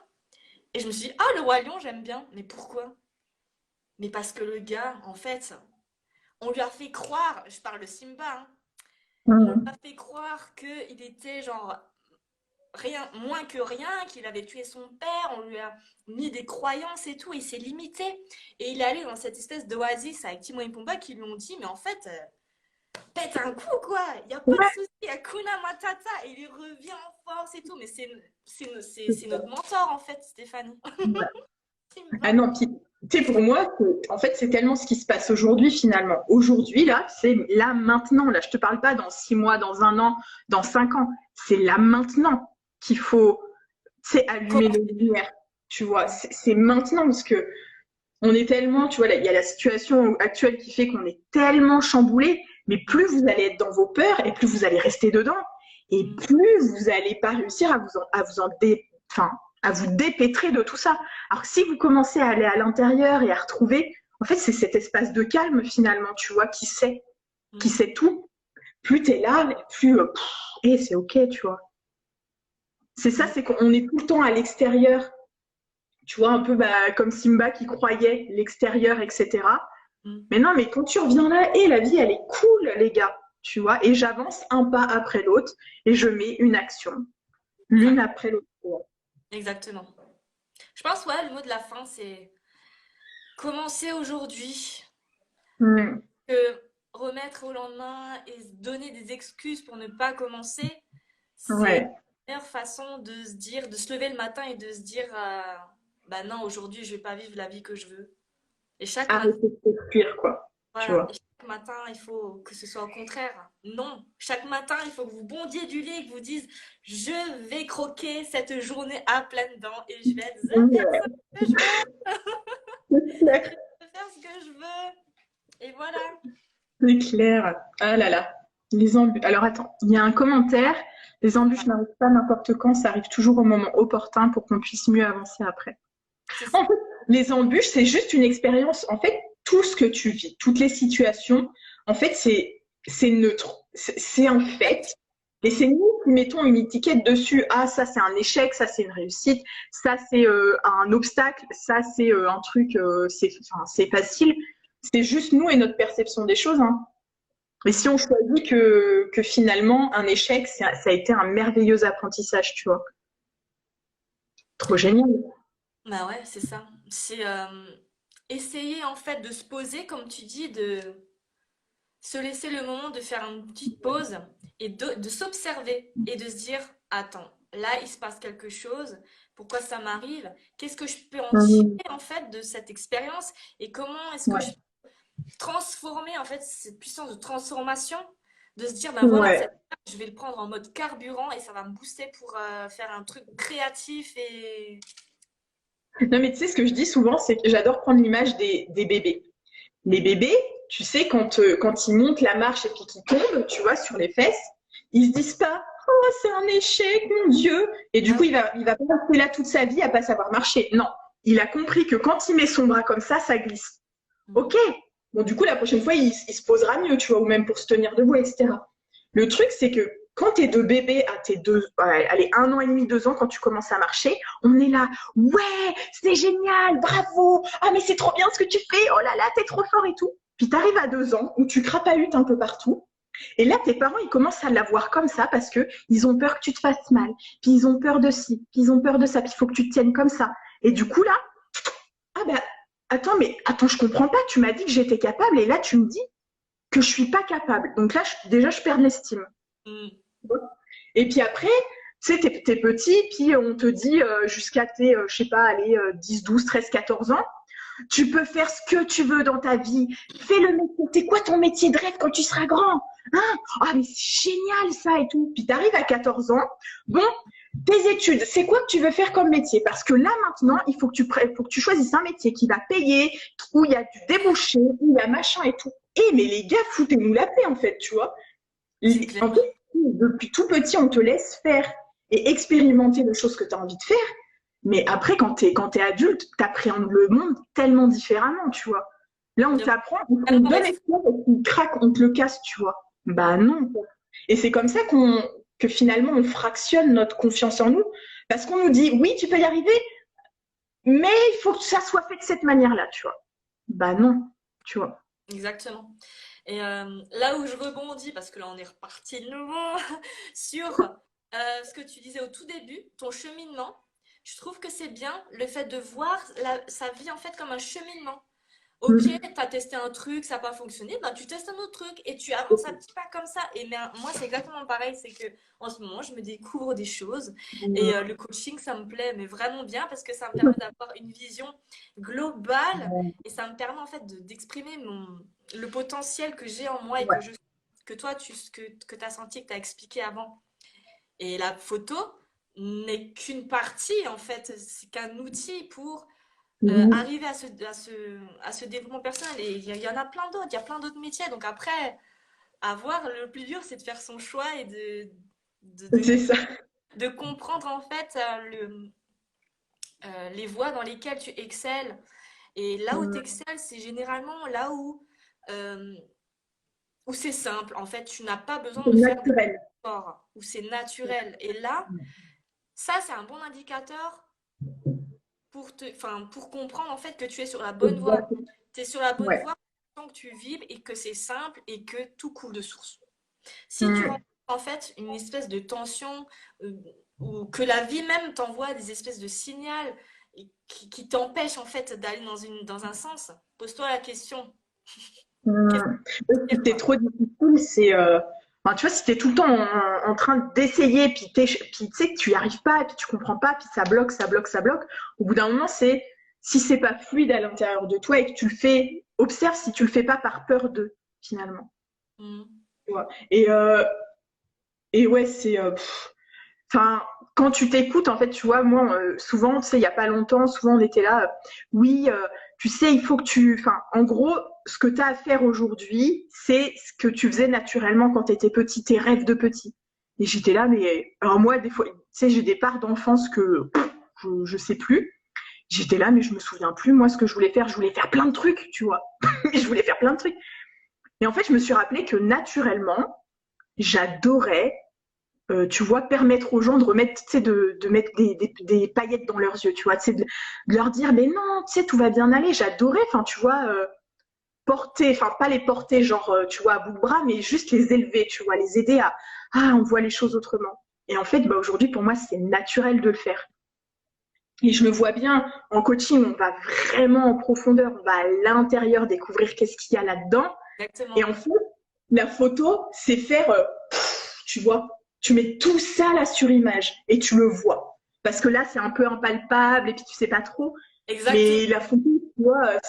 Et je me suis dit, ah, le Roi Lion, j'aime bien. Mais pourquoi? Mais parce que le gars, en fait, on lui a fait croire, je parle de Simba, hein, on lui Mhm. a fait croire qu'il était genre rien, moins que rien, qu'il avait tué son père, on lui a mis des croyances et tout, il s'est limité. Et il est allé dans cette espèce d'oasis avec Timon et Pumba qui lui ont dit, mais en fait, pète un coup, quoi, il n'y a pas de Ouais, souci, Hakuna Matata, et il revient en force et tout, mais c'est c'est ça. notre mentor, en fait, Stéphanie. Ouais. Ah Simba. non, puis, tu sais, pour moi, en fait, c'est tellement ce qui se passe aujourd'hui, finalement. Aujourd'hui, là, c'est là, maintenant. Là, je te parle pas dans 6 mois, dans un an, dans 5 ans. C'est là, maintenant qu'il faut, c'est allumer Comment? les lumières. Tu vois, c'est maintenant parce que on est tellement, tu vois, il y a la situation actuelle qui fait qu'on est tellement chamboulé, mais plus vous allez être dans vos peurs et plus vous allez rester dedans, et Mm, plus vous allez pas réussir enfin, à vous dépêtrer de tout ça. Alors que si vous commencez à aller à l'intérieur et à retrouver, en fait, c'est cet espace de calme finalement, tu vois, qui mm. sait tout. Plus t'es là, plus, et c'est ok, tu vois. C'est ça, Mm, c'est qu'on est tout le temps à l'extérieur, tu vois, un peu bah, comme Simba qui croyait l'extérieur, etc. mm. Mais non, mais quand tu reviens là, et la vie, elle est cool, les gars, tu vois, et j'avance un pas après l'autre, et je mets une action, Ouais, l'une après l'autre. exactement. Je pense, ouais, le mot de la fin, c'est commencer aujourd'hui, Hmm. que remettre au lendemain et se donner des excuses pour ne pas commencer, c'est Ouais, la meilleure façon de se dire, de se lever le matin et de se dire, bah non, aujourd'hui, je vais pas vivre la vie que je veux. Et chaque matin, arrêtez de fuir, quoi, tu voilà, et vois. chaque matin, il faut que ce soit au contraire. Non, chaque matin, il faut que vous bondiez du lit et que vous disiez, je vais croquer cette journée à pleines dents et je vais être the Ouais, personne que je veux, c'est je clair. vais faire ce que je veux. Et voilà. C'est clair. Ah là là. Alors attends, il y a un commentaire. Les embûches n'arrivent pas n'importe quand, ça arrive toujours au moment opportun pour qu'on puisse mieux avancer après. C'est ça. En fait, les embûches, c'est juste une expérience. En fait, tout ce que tu vis, toutes les situations, en fait, c'est neutre. C'est un fait. Et Mm, c'est nous qui mettons une étiquette dessus. Ah, ça, c'est un échec, ça, c'est une réussite, ça, c'est un obstacle, ça, c'est un truc, enfin, c'est facile. C'est juste nous et notre perception des choses. Hein. Et si on choisit que finalement, un échec, ça a été un merveilleux apprentissage, tu vois. Trop génial. bah ouais, c'est ça. C'est essayer en fait de se poser, comme tu dis, de se laisser le moment de faire une petite pause et de s'observer et de se dire, attends, là il se passe quelque chose, pourquoi ça m'arrive? Qu'est-ce que je peux en tirer Mmh. en fait de cette expérience et comment est-ce que je Ouais. peux transformer en fait cette puissance de transformation, de se dire, ben voilà, Ouais. je vais le prendre en mode carburant et ça va me booster pour faire un truc créatif et... Non, mais tu sais, ce que je dis souvent, c'est que j'adore prendre l'image des bébés. Les bébés, tu sais, quand ils montent la marche et puis qu'ils tombent, tu vois, sur les fesses, ils se disent pas, oh, c'est un échec, mon Dieu. Et du Ah coup, il va pas rester là toute sa vie à pas savoir marcher. Non. Il a compris que quand il met son bras comme ça glisse. oui. Ok. Bon, du coup, la prochaine fois, il se posera mieux, tu vois, ou même pour se tenir debout, etc. Le truc, c'est que quand t'es de bébé à tes allez, 1 an et demi, 2 ans, quand tu commences à marcher, on est là, ouais, c'est génial, bravo, ah, mais c'est trop bien ce que tu fais, oh là là, t'es trop fort et tout. Puis t'arrives à 2 ans où tu crapahutes un peu partout. Et là, tes parents, ils commencent à la voir comme ça parce que ils ont peur que tu te fasses mal. Puis ils ont peur de ci, puis ils ont peur de ça, puis il faut que tu te tiennes comme ça. Et du coup, là, ah ben, attends, mais attends, je comprends pas. Tu m'as dit que j'étais capable et là, tu me dis que je suis pas capable. Donc là, déjà, je perds l'estime. Mm. Et puis après, tu sais, t'es petit, puis on te dit jusqu'à tes, je sais pas, allez, 10, 12, 13, 14 ans, tu peux faire ce que tu veux dans ta vie. Fais le métier. C'est quoi ton métier de rêve quand tu seras grand? Hein? Ah, mais c'est génial ça et tout. Puis t'arrives à 14 ans. Bon, tes études, c'est quoi que tu veux faire comme métier? Parce que là maintenant, faut que tu choisisses un métier qui va payer, où il y a du débouché, où il y a machin et tout. Et mais les gars, foutez-nous la paix en fait, tu vois. C'est clair. En fait, depuis tout petit, on te laisse faire et expérimenter les choses que tu as envie de faire. Mais après, quand t'es adulte, tu appréhendes le monde tellement différemment, tu vois. Là, on Bien. t'apprend, on te Alors, donne espoir et on craque, on te le casse, tu vois. Bah non. Et c'est comme ça que finalement, on fractionne notre confiance en nous. Parce qu'on nous dit, oui, tu peux y arriver. mais il faut que ça soit fait de cette manière-là, tu vois. Bah non, tu vois. Exactement. Et là où je rebondis, parce que là on est reparti de nouveau sur ce que tu disais au tout début, ton cheminement, je trouve que c'est bien le fait de voir sa vie en fait comme un cheminement. Ok, Mm. tu as testé un truc, ça n'a pas fonctionné, ben tu testes un autre truc et tu avances un petit pas comme ça. Et moi, c'est exactement pareil, c'est que en ce moment, je me découvre des choses et le coaching, ça me plaît, mais vraiment bien parce que ça me permet d'avoir une vision globale et ça me permet en fait d'exprimer le potentiel que j'ai en moi et Ouais. que toi, que tu as senti, que tu as expliqué avant. Et la photo n'est qu'une partie en fait, c'est qu'un outil pour Mm. arriver à ce développement personnel. Et il y en a plein d'autres, il y a plein d'autres métiers. Donc après, à voir, le plus dur, c'est de faire son choix et de, de, C'est ça. de comprendre en fait les voies dans lesquelles tu excelles. Et là où tu Mm. excelles, c'est généralement là euh, où c'est simple. En fait, tu n'as pas besoin C'est de faire des naturel. efforts, où c'est naturel. Et là, ça, c'est un bon indicateur pour comprendre en fait que tu es sur la bonne voie. Exactement. Tu es sur la bonne Ouais. voie tant que tu vibres et que c'est simple et que tout coule de source. Si tu Mm. rencontres en fait une espèce de tension euh, ou que la vie même t'envoie des espèces de signaux qui t'empêchent en fait d'aller dans un sens, pose-toi la question, qu'est-ce Mm. que Si c'est c'est quoi? trop difficile, c'est. Enfin, tu vois, si t'es tout le temps en train d'essayer, puis tu sais que tu y arrives pas, et puis tu comprends pas, puis ça bloque, ça bloque, ça bloque. Au bout d'un moment, c'est si c'est pas fluide à l'intérieur de toi et que tu le fais, observe si tu le fais pas par peur de, finalement. Hmm. Tu vois. Et ouais, c'est. Enfin, quand tu t'écoutes, en fait, tu vois, moi, souvent, tu sais, il y a pas longtemps, souvent on était là, oui, tu sais, il faut que tu, enfin, en gros, ce que tu as à faire aujourd'hui, c'est ce que tu faisais naturellement quand tu étais petit, tes rêves de petit. Et j'étais là, mais alors moi, des fois, tu sais, j'ai des parts d'enfance que je sais plus. J'étais là, mais je me souviens plus. Moi, ce que je voulais faire plein de trucs, tu vois. Je voulais faire plein de trucs. Et en fait, je me suis rappelé que naturellement, j'adorais tu vois, permettre aux gens de remettre, tu sais, de mettre des paillettes dans leurs yeux, tu vois, tu sais, de leur dire, mais non, tu sais, tout va bien aller. J'adorais, enfin, tu vois, porter, enfin, pas les porter, genre, tu vois, à bout de bras, mais juste les élever, tu vois, les aider on voit les choses autrement. Et en fait, bah, aujourd'hui, pour moi, c'est naturel de le faire. Et je me vois bien en coaching, on va vraiment en profondeur, on va à l'intérieur découvrir qu'est-ce qu'il y a là-dedans. Et en Exactement. fait, la photo, c'est faire tu vois. Tu mets tout ça là sur image et tu le vois. Parce que là, c'est un peu impalpable et puis tu sais pas trop. Exactement. Mais la photo, tu vois,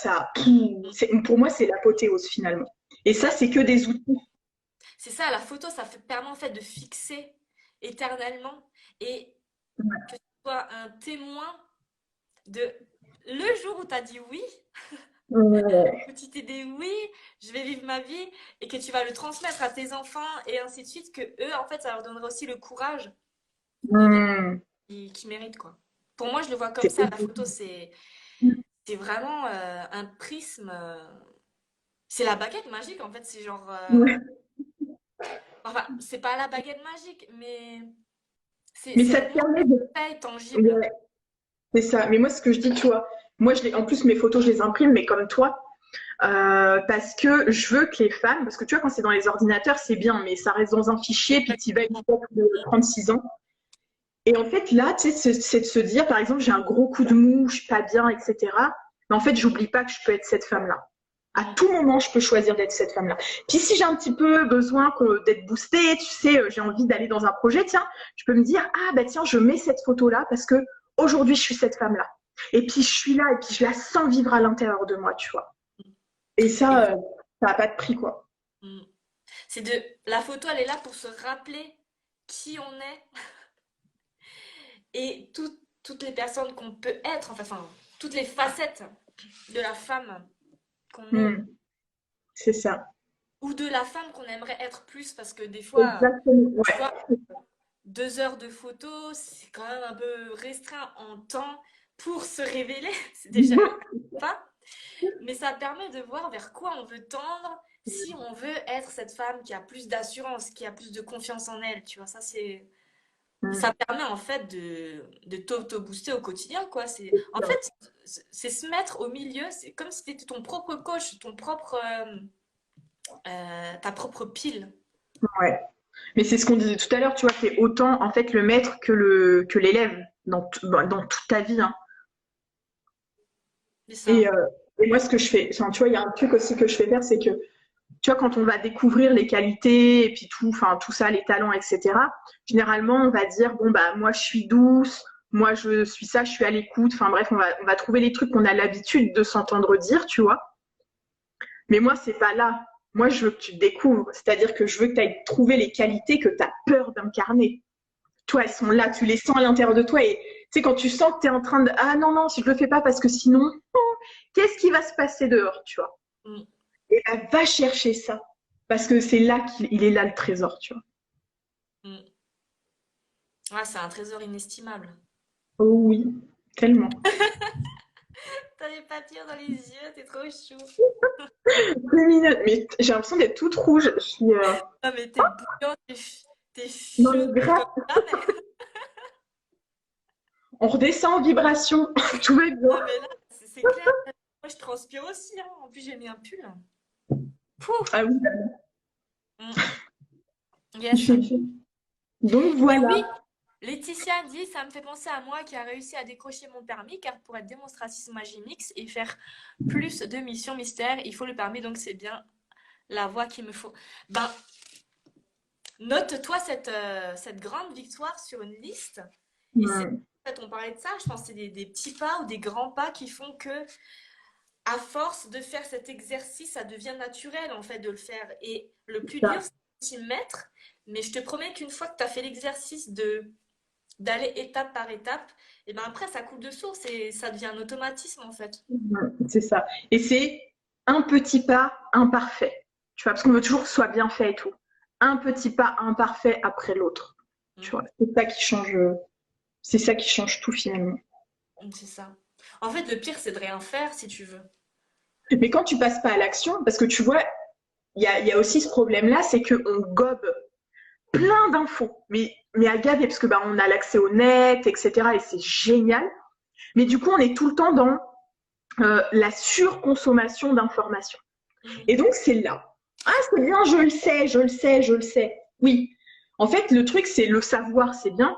pour moi, c'est l'apothéose finalement. Et ça, c'est que des outils. C'est ça, la photo, permet en fait de fixer éternellement et que tu sois un témoin de le jour où tu as dit oui, Ouais. où tu t'es dit oui, je vais vivre ma vie et que tu vas le transmettre à tes enfants et ainsi de suite, que eux, en fait, ça leur donnera aussi le courage de vivre Mmh. qui méritent, quoi. Pour moi, je le vois comme C'est ça, la photo, c'est vraiment un prisme, c'est la baguette magique, en fait, c'est genre, ouais. enfin, c'est pas la baguette magique, mais Mais c'est ça le te moyen permet de. fait tangible. Ouais, c'est ça. Mais moi, ce que je dis, tu vois, moi, en plus, mes photos, je les imprime, mais comme toi, parce que je veux que les femmes, parce que tu vois, quand c'est dans les ordinateurs, c'est bien, mais ça reste dans un fichier, puis tu y vas une fois tous les 36 ans. Et en fait, là, tu sais, c'est de se dire, par exemple, j'ai un gros coup de mou, je suis pas bien, etc. Mais en fait, j'oublie pas que je peux être cette femme-là. À Mm. tout moment, je peux choisir d'être cette femme-là. Puis si j'ai un petit peu besoin d'être boostée, tu sais, j'ai envie d'aller dans un projet, tiens, je peux me dire, ah bah tiens, je mets cette photo-là parce que aujourd'hui, je suis cette femme-là. Et puis je suis là, et puis je la sens vivre à l'intérieur de moi, tu vois. Et ça, Ex- ça n'a pas de prix, quoi. mm. La photo, elle est là pour se rappeler qui on est et toutes les personnes qu'on peut être, enfin, toutes les facettes de la femme qu'on est Mm, c'est ça. ou de la femme qu'on aimerait être plus parce que des fois, Exactement. tu Ouais. vois, 2 heures de photos, c'est quand même un peu restreint en temps pour se révéler, c'est déjà pas, mais ça permet de voir vers quoi on veut tendre si on veut être cette femme qui a plus d'assurance, qui a plus de confiance en elle, tu vois, ça c'est... Mm. ça permet en fait de t'auto-booster au quotidien, quoi. En fait, c'est se mettre au milieu, c'est comme si tu étais ton propre coach, ta propre pile. Ouais. Mais c'est ce qu'on disait tout à l'heure, tu vois, t'es autant en fait le maître que l'élève dans toute ta vie, hein. C'est Et, ça. euh, et moi, ce que je fais, enfin, tu vois, il y a un truc aussi que je fais faire, c'est que, tu vois, quand on va découvrir les qualités et puis tout, enfin, tout ça, les talents, etc., généralement, on va dire, bon, bah, moi, je suis douce, moi, je suis ça, je suis à l'écoute, enfin, bref, on va trouver les trucs qu'on a l'habitude de s'entendre dire, tu vois. Mais moi, c'est pas là. Moi, je veux que tu te découvres. C'est-à-dire que je veux que tu ailles trouver les qualités que tu as peur d'incarner. Toi, elles sont là, tu les sens à l'intérieur de toi. Et tu sais, quand tu sens que tu es en train de ah non, non, si je le fais pas parce que sinon, qu'est-ce qui va se passer dehors, tu vois? Mm, Et là, va chercher ça. Parce que c'est là qu'il est là le trésor, tu vois. mm. Ouais, c'est un trésor inestimable. Oh oui, tellement. T'as des papillons dans les yeux, t'es trop chou. C'est mignon. Mais j'ai l'impression d'être toute rouge. Je suis Non, mais t'es bouillant, t'es dans chaud le gras. comme jamais. On redescend en vibration. Tout va bien. Non, mais là, c'est clair. Moi, je transpire aussi, hein. En plus, j'ai mis un pull. Pouh. Ah oui, Mm. il Yes. fait chaud. Donc Et voilà. oui, Laetitia dit, ça me fait penser à moi qui a réussi à décrocher mon permis, car pour être démonstratrice Magimix et faire plus de missions mystères, il faut le permis, donc c'est bien la voie qu'il me faut. Ben, note-toi cette grande victoire sur une liste. Et c'est, Mm. en fait, on parlait de ça, je pense que c'est des petits pas ou des grands pas qui font que, à force de faire cet exercice, ça devient naturel, en fait, de le faire. Et le plus dur, Ça. c'est de s'y mettre. Mais je te promets qu'une fois que tu as fait l'exercice d'aller étape par étape, et ben après, ça coule de source et ça devient un automatisme, en fait. C'est ça. Et c'est un petit pas imparfait. Tu vois, parce qu'on veut toujours que ce soit bien fait et tout. Un petit pas imparfait après l'autre. Tu Mm. vois, c'est ça qui change tout finalement. C'est ça. En fait, le pire, c'est de rien faire, si tu veux. Mais quand tu passes pas à l'action, parce que tu vois, il y a aussi ce problème-là, c'est qu'on gobe plein d'infos, mais à gaver, parce que bah, on a l'accès au net, etc. Et c'est génial. Mais du coup, on est tout le temps dans la surconsommation d'informations. Mm. Et donc, c'est là. Ah, c'est bien, je le sais, je le sais, je le sais. Oui. En fait, le truc, c'est le savoir, c'est bien.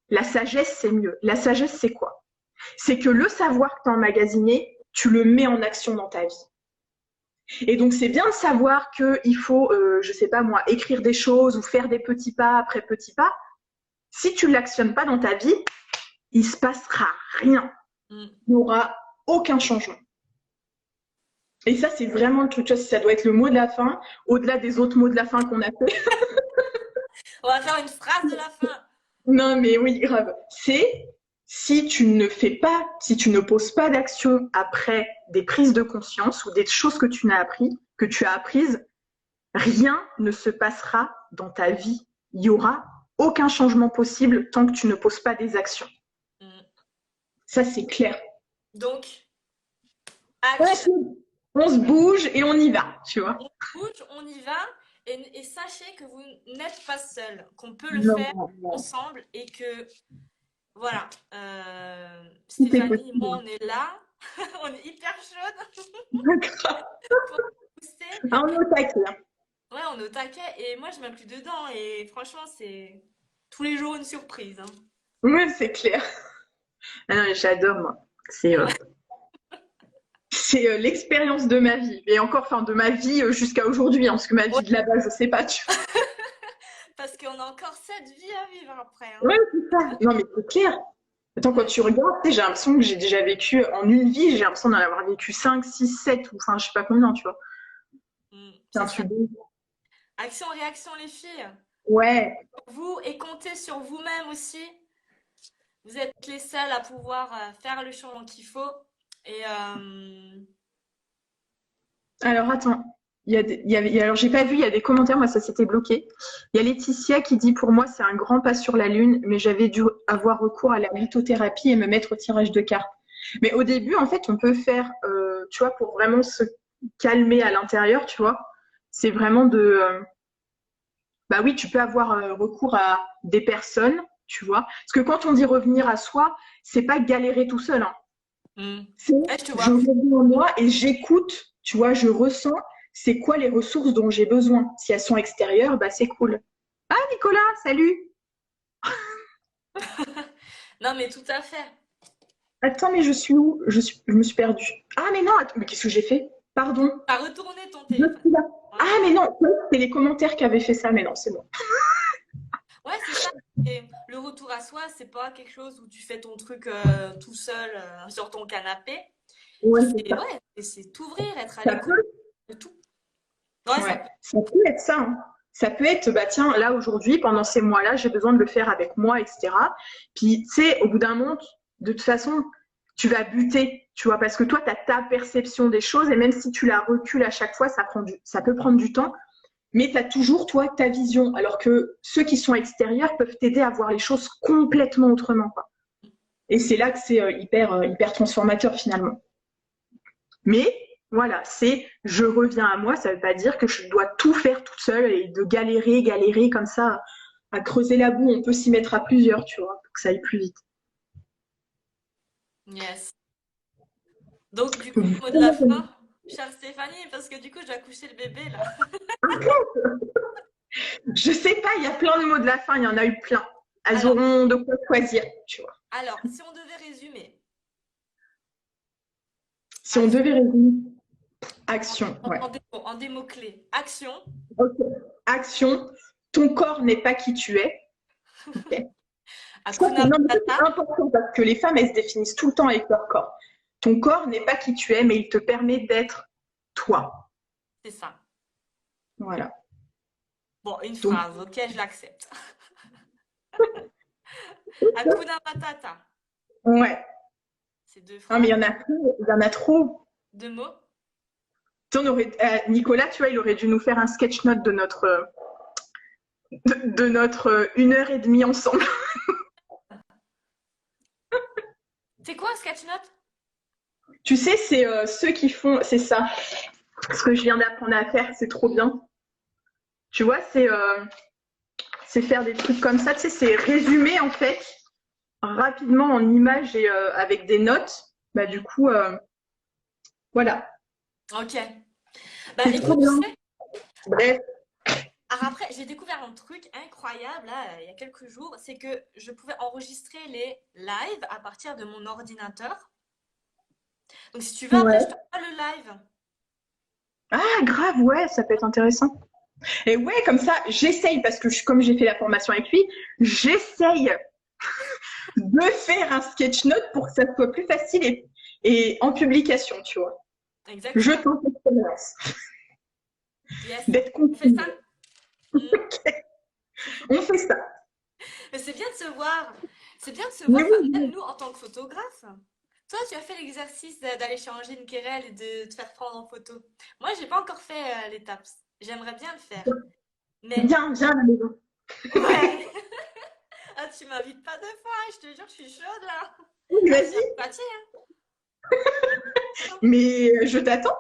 La sagesse, c'est mieux. La sagesse, c'est quoi? C'est que le savoir que tu as emmagasiné, tu le mets en action dans ta vie. Et donc, c'est bien de savoir qu'il faut, je sais pas moi, écrire des choses ou faire des petits pas après petits pas. Si tu ne l'actionnes pas dans ta vie, il se passera rien. Mm. Il n'y aura aucun changement. Et ça, c'est vraiment le truc. Tu vois, ça doit être le mot de la fin, au-delà des autres mots de la fin qu'on a fait. On va faire une phrase de la fin. Non, mais oui, grave. C'est si tu ne fais pas, si tu ne poses pas d'action après des prises de conscience ou des choses que tu n'as appris, que tu as apprises, rien ne se passera dans ta vie. Il y aura aucun changement possible tant que tu ne poses pas des actions. Mm. Ça, c'est clair. Donc, On action. se, on se bouge et on y va, tu vois. On bouge, on y va. Et sachez que vous n'êtes pas seul, qu'on peut le Non, faire non, non. ensemble et que, voilà, Tout est Stéphanie et moi, possible. on est là. On est hyper chaude pour booster. Ah, on est au taquet, hein. Ouais, on est au taquet et moi, je m'inclus dedans et franchement, c'est tous les jours une surprise, hein. Oui, c'est clair. Ah non, j'adore, moi. C'est euh, Ouais, c'est l'expérience de ma vie. Et encore, enfin, de ma vie jusqu'à aujourd'hui, hein, parce que ma ouais, vie de là-bas, je sais pas. parce qu'on a encore cette vie à vivre après, hein. Ouais, c'est ça. Non, mais c'est clair. Attends, quand Ouais. tu regardes, tu sais, j'ai l'impression que j'ai déjà vécu en une vie, j'ai l'impression d'en avoir vécu 5, 6, 7, ou enfin, je sais pas combien, tu vois. C'est un C'est ça. truc de... Action-réaction, les filles. Ouais. Vous et comptez sur vous-même aussi. Vous êtes les seuls à pouvoir faire le changement qu'il faut. Et Alors, attends. Alors, j'ai pas vu, il y a des commentaires, moi, ça s'était bloqué. Il y a Laetitia qui dit, pour moi, c'est un grand pas sur la Lune, mais j'avais dû avoir recours à la lithothérapie et me mettre au tirage de cartes. Mais au début, en fait, on peut faire, tu vois, pour vraiment se calmer à l'intérieur, tu vois, c'est vraiment bah oui, tu peux avoir recours à des personnes, tu vois. Parce que quand on dit revenir à soi, c'est pas galérer tout seul, hein. Hmm. C'est Ouais, je te je vois. reviens en moi et j'écoute, tu vois, je ressens c'est quoi les ressources dont j'ai besoin. Si elles sont extérieures, bah c'est cool. Ah Nicolas, salut! Non, mais tout à fait. Attends, mais je suis où? Je me suis perdue. Ah mais non, attends, mais qu'est-ce que j'ai fait? Pardon. T'as retourné ton Je téléphone. suis là. Ah Voilà. mais non, c'est les commentaires qui avaient fait ça, mais non, c'est bon. Ouais, c'est ça. Et le retour à soi, c'est pas quelque chose où tu fais ton truc tout seul sur ton canapé. Ouais, c'est C'est ça. ouais, c'est t'ouvrir, être à Ça l'écoute peut, de tout. Ouais, ça ouais, peut. ça peut être ça, hein. Ça peut être, bah tiens, là aujourd'hui, pendant ces mois-là, j'ai besoin de le faire avec moi, etc. Puis, tu sais, au bout d'un moment, de toute façon, tu vas buter, tu vois, parce que toi, tu as ta perception des choses, et même si tu la recules à chaque fois, ça peut prendre du temps, mais tu as toujours, toi, ta vision, alors que ceux qui sont extérieurs peuvent t'aider à voir les choses complètement autrement, quoi. Et c'est là que c'est hyper transformateur finalement. Mais voilà, c'est je reviens à moi, ça veut pas dire que je dois tout faire toute seule et de galérer comme ça à creuser la boue. On peut s'y mettre à plusieurs, tu vois, pour que ça aille plus vite. Yes. Donc, du coup, mot de la fin, chère Stéphanie, parce que du coup, je dois coucher le bébé là. Je sais pas, il y a plein de mots de la fin, il y en a eu plein. Elles Alors, auront de quoi choisir, tu vois. alors, si on devait résumer, Si on action, devait résumer, action, ouais. en des mots-clés. Action, Ok. Action, ton corps n'est pas qui tu es. Ok. Ça, Hakuna non, mais ça, Matata, c'est important parce que les femmes, elles se définissent tout le temps avec leur corps. Ton corps n'est pas qui tu es, mais il te permet d'être toi. c'est ça. Voilà. Bon, une Donc, phrase, ok, je l'accepte. Hakuna Matata, ouais. c'est deux Non, mais phrases, il y en a trop. deux mots. Tu sais, Nicolas, tu vois, il aurait dû nous faire un sketch note de notre 1 heure et demie ensemble. C'est quoi, Sketchnote? Tu sais, c'est ceux qui font, c'est ça. Ce que je viens d'apprendre à faire, c'est trop bien. Tu vois, c'est faire des trucs comme ça. Tu sais, c'est résumer en fait rapidement en images et avec des notes. Bah du coup, voilà. Ok. Bah C'est trop écoute, tu bien. sais, Bref. alors après, j'ai découvert un truc incroyable là, il y a quelques jours, c'est que je pouvais enregistrer les lives à partir de mon ordinateur. Donc si tu veux, après, je Ouais. te fais le live. Ah, grave, ouais, ça peut être intéressant. Et ouais, comme ça, j'essaye, parce que comme j'ai fait la formation avec lui, j'essaye de faire un sketch note pour que ça soit plus facile et en publication, tu vois. Je Exactement. tente l'expérience Yes. d'être On fait ça? continue. Mm. On fait ça. Mais c'est bien de se voir. C'est bien de se Mais voir, enfin, oui, même nous en tant que photographe. Toi, tu as fait l'exercice d'aller changer une querelle et de te faire prendre en photo. Moi, j'ai pas encore fait l'étape. J'aimerais bien le faire. Mais viens à la maison. ouais. Ah, tu m'invites pas deux fois, hein, je te jure, je suis chaude là. Oui, Ah, je viens vas-y, de Poitiers, hein. mais je t'attends.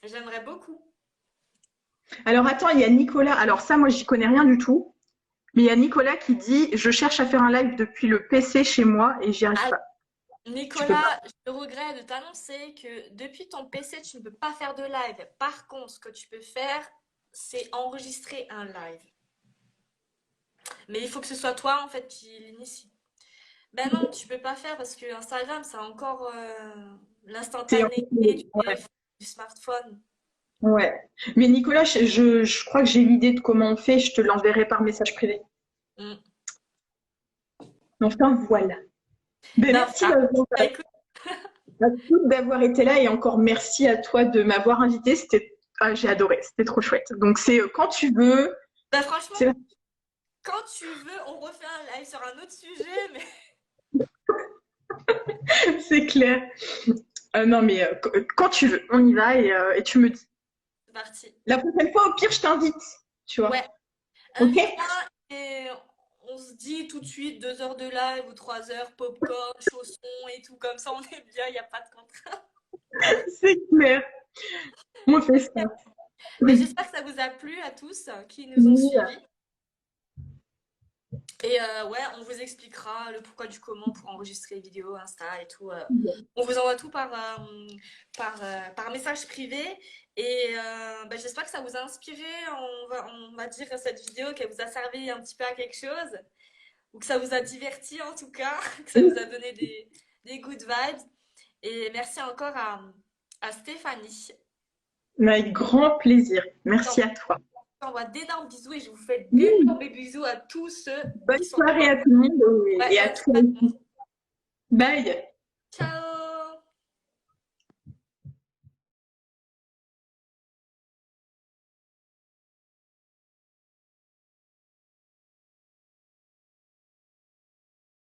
J'aimerais beaucoup. Alors attends, il y a Nicolas. Alors ça, moi, j'y connais rien du tout. Mais il y a Nicolas qui dit, je cherche à faire un live depuis le PC chez moi et j'y arrive Ah, pas. Tu peux pas. Nicolas, je regrette de t'annoncer que depuis ton PC, tu ne peux pas faire de live. Par contre, ce que tu peux faire, c'est enregistrer un live. Mais il faut que ce soit toi, en fait, qui l'initie. Ben non, tu peux pas faire parce que Instagram, ça a encore C'est l'instantanéité du ouais, téléphone, du smartphone. ouais. Mais Nicolas, je crois que j'ai l'idée de comment on fait. Je te l'enverrai par message privé. Mm. Enfin, voilà. Ben, Non, merci ça. Bah, écoute, à toutes d'avoir été là et encore merci à toi de m'avoir invité. J'ai adoré. C'était trop chouette. Donc, c'est quand tu veux. bah, franchement, C'est quand tu veux, on refait un live sur un autre sujet, mais c'est clair. Non, mais quand tu veux, on y va et tu me dis. c'est parti. La prochaine fois, au pire, je t'invite. Tu vois. Ouais, Ok? invite-moi et on se dit tout de suite 2 heures de live ou 3 heures, popcorn, chaussons et tout, comme ça on est bien, il n'y a pas de contrainte. C'est clair. On fait ça. Mais j'espère que ça vous a plu à tous qui nous ont Oui, suivis. Et ouais, on vous expliquera le pourquoi du comment pour enregistrer les vidéos, Insta et tout. On vous envoie tout par message privé. Et bah, j'espère que ça vous a inspiré, on va dire, cette vidéo, qu'elle vous a servi un petit peu à quelque chose, ou que ça vous a diverti en tout cas, que ça vous a donné des good vibes. Et merci encore à Stéphanie. Avec grand plaisir. Merci à J'envoie toi. j'envoie d'énormes bisous et je vous fais Oui. d'énormes bisous à tous ceux Bonne qui sont soirée d'accord. à tout le monde Ouais, et à bonne toi soirée. aussi. Bye.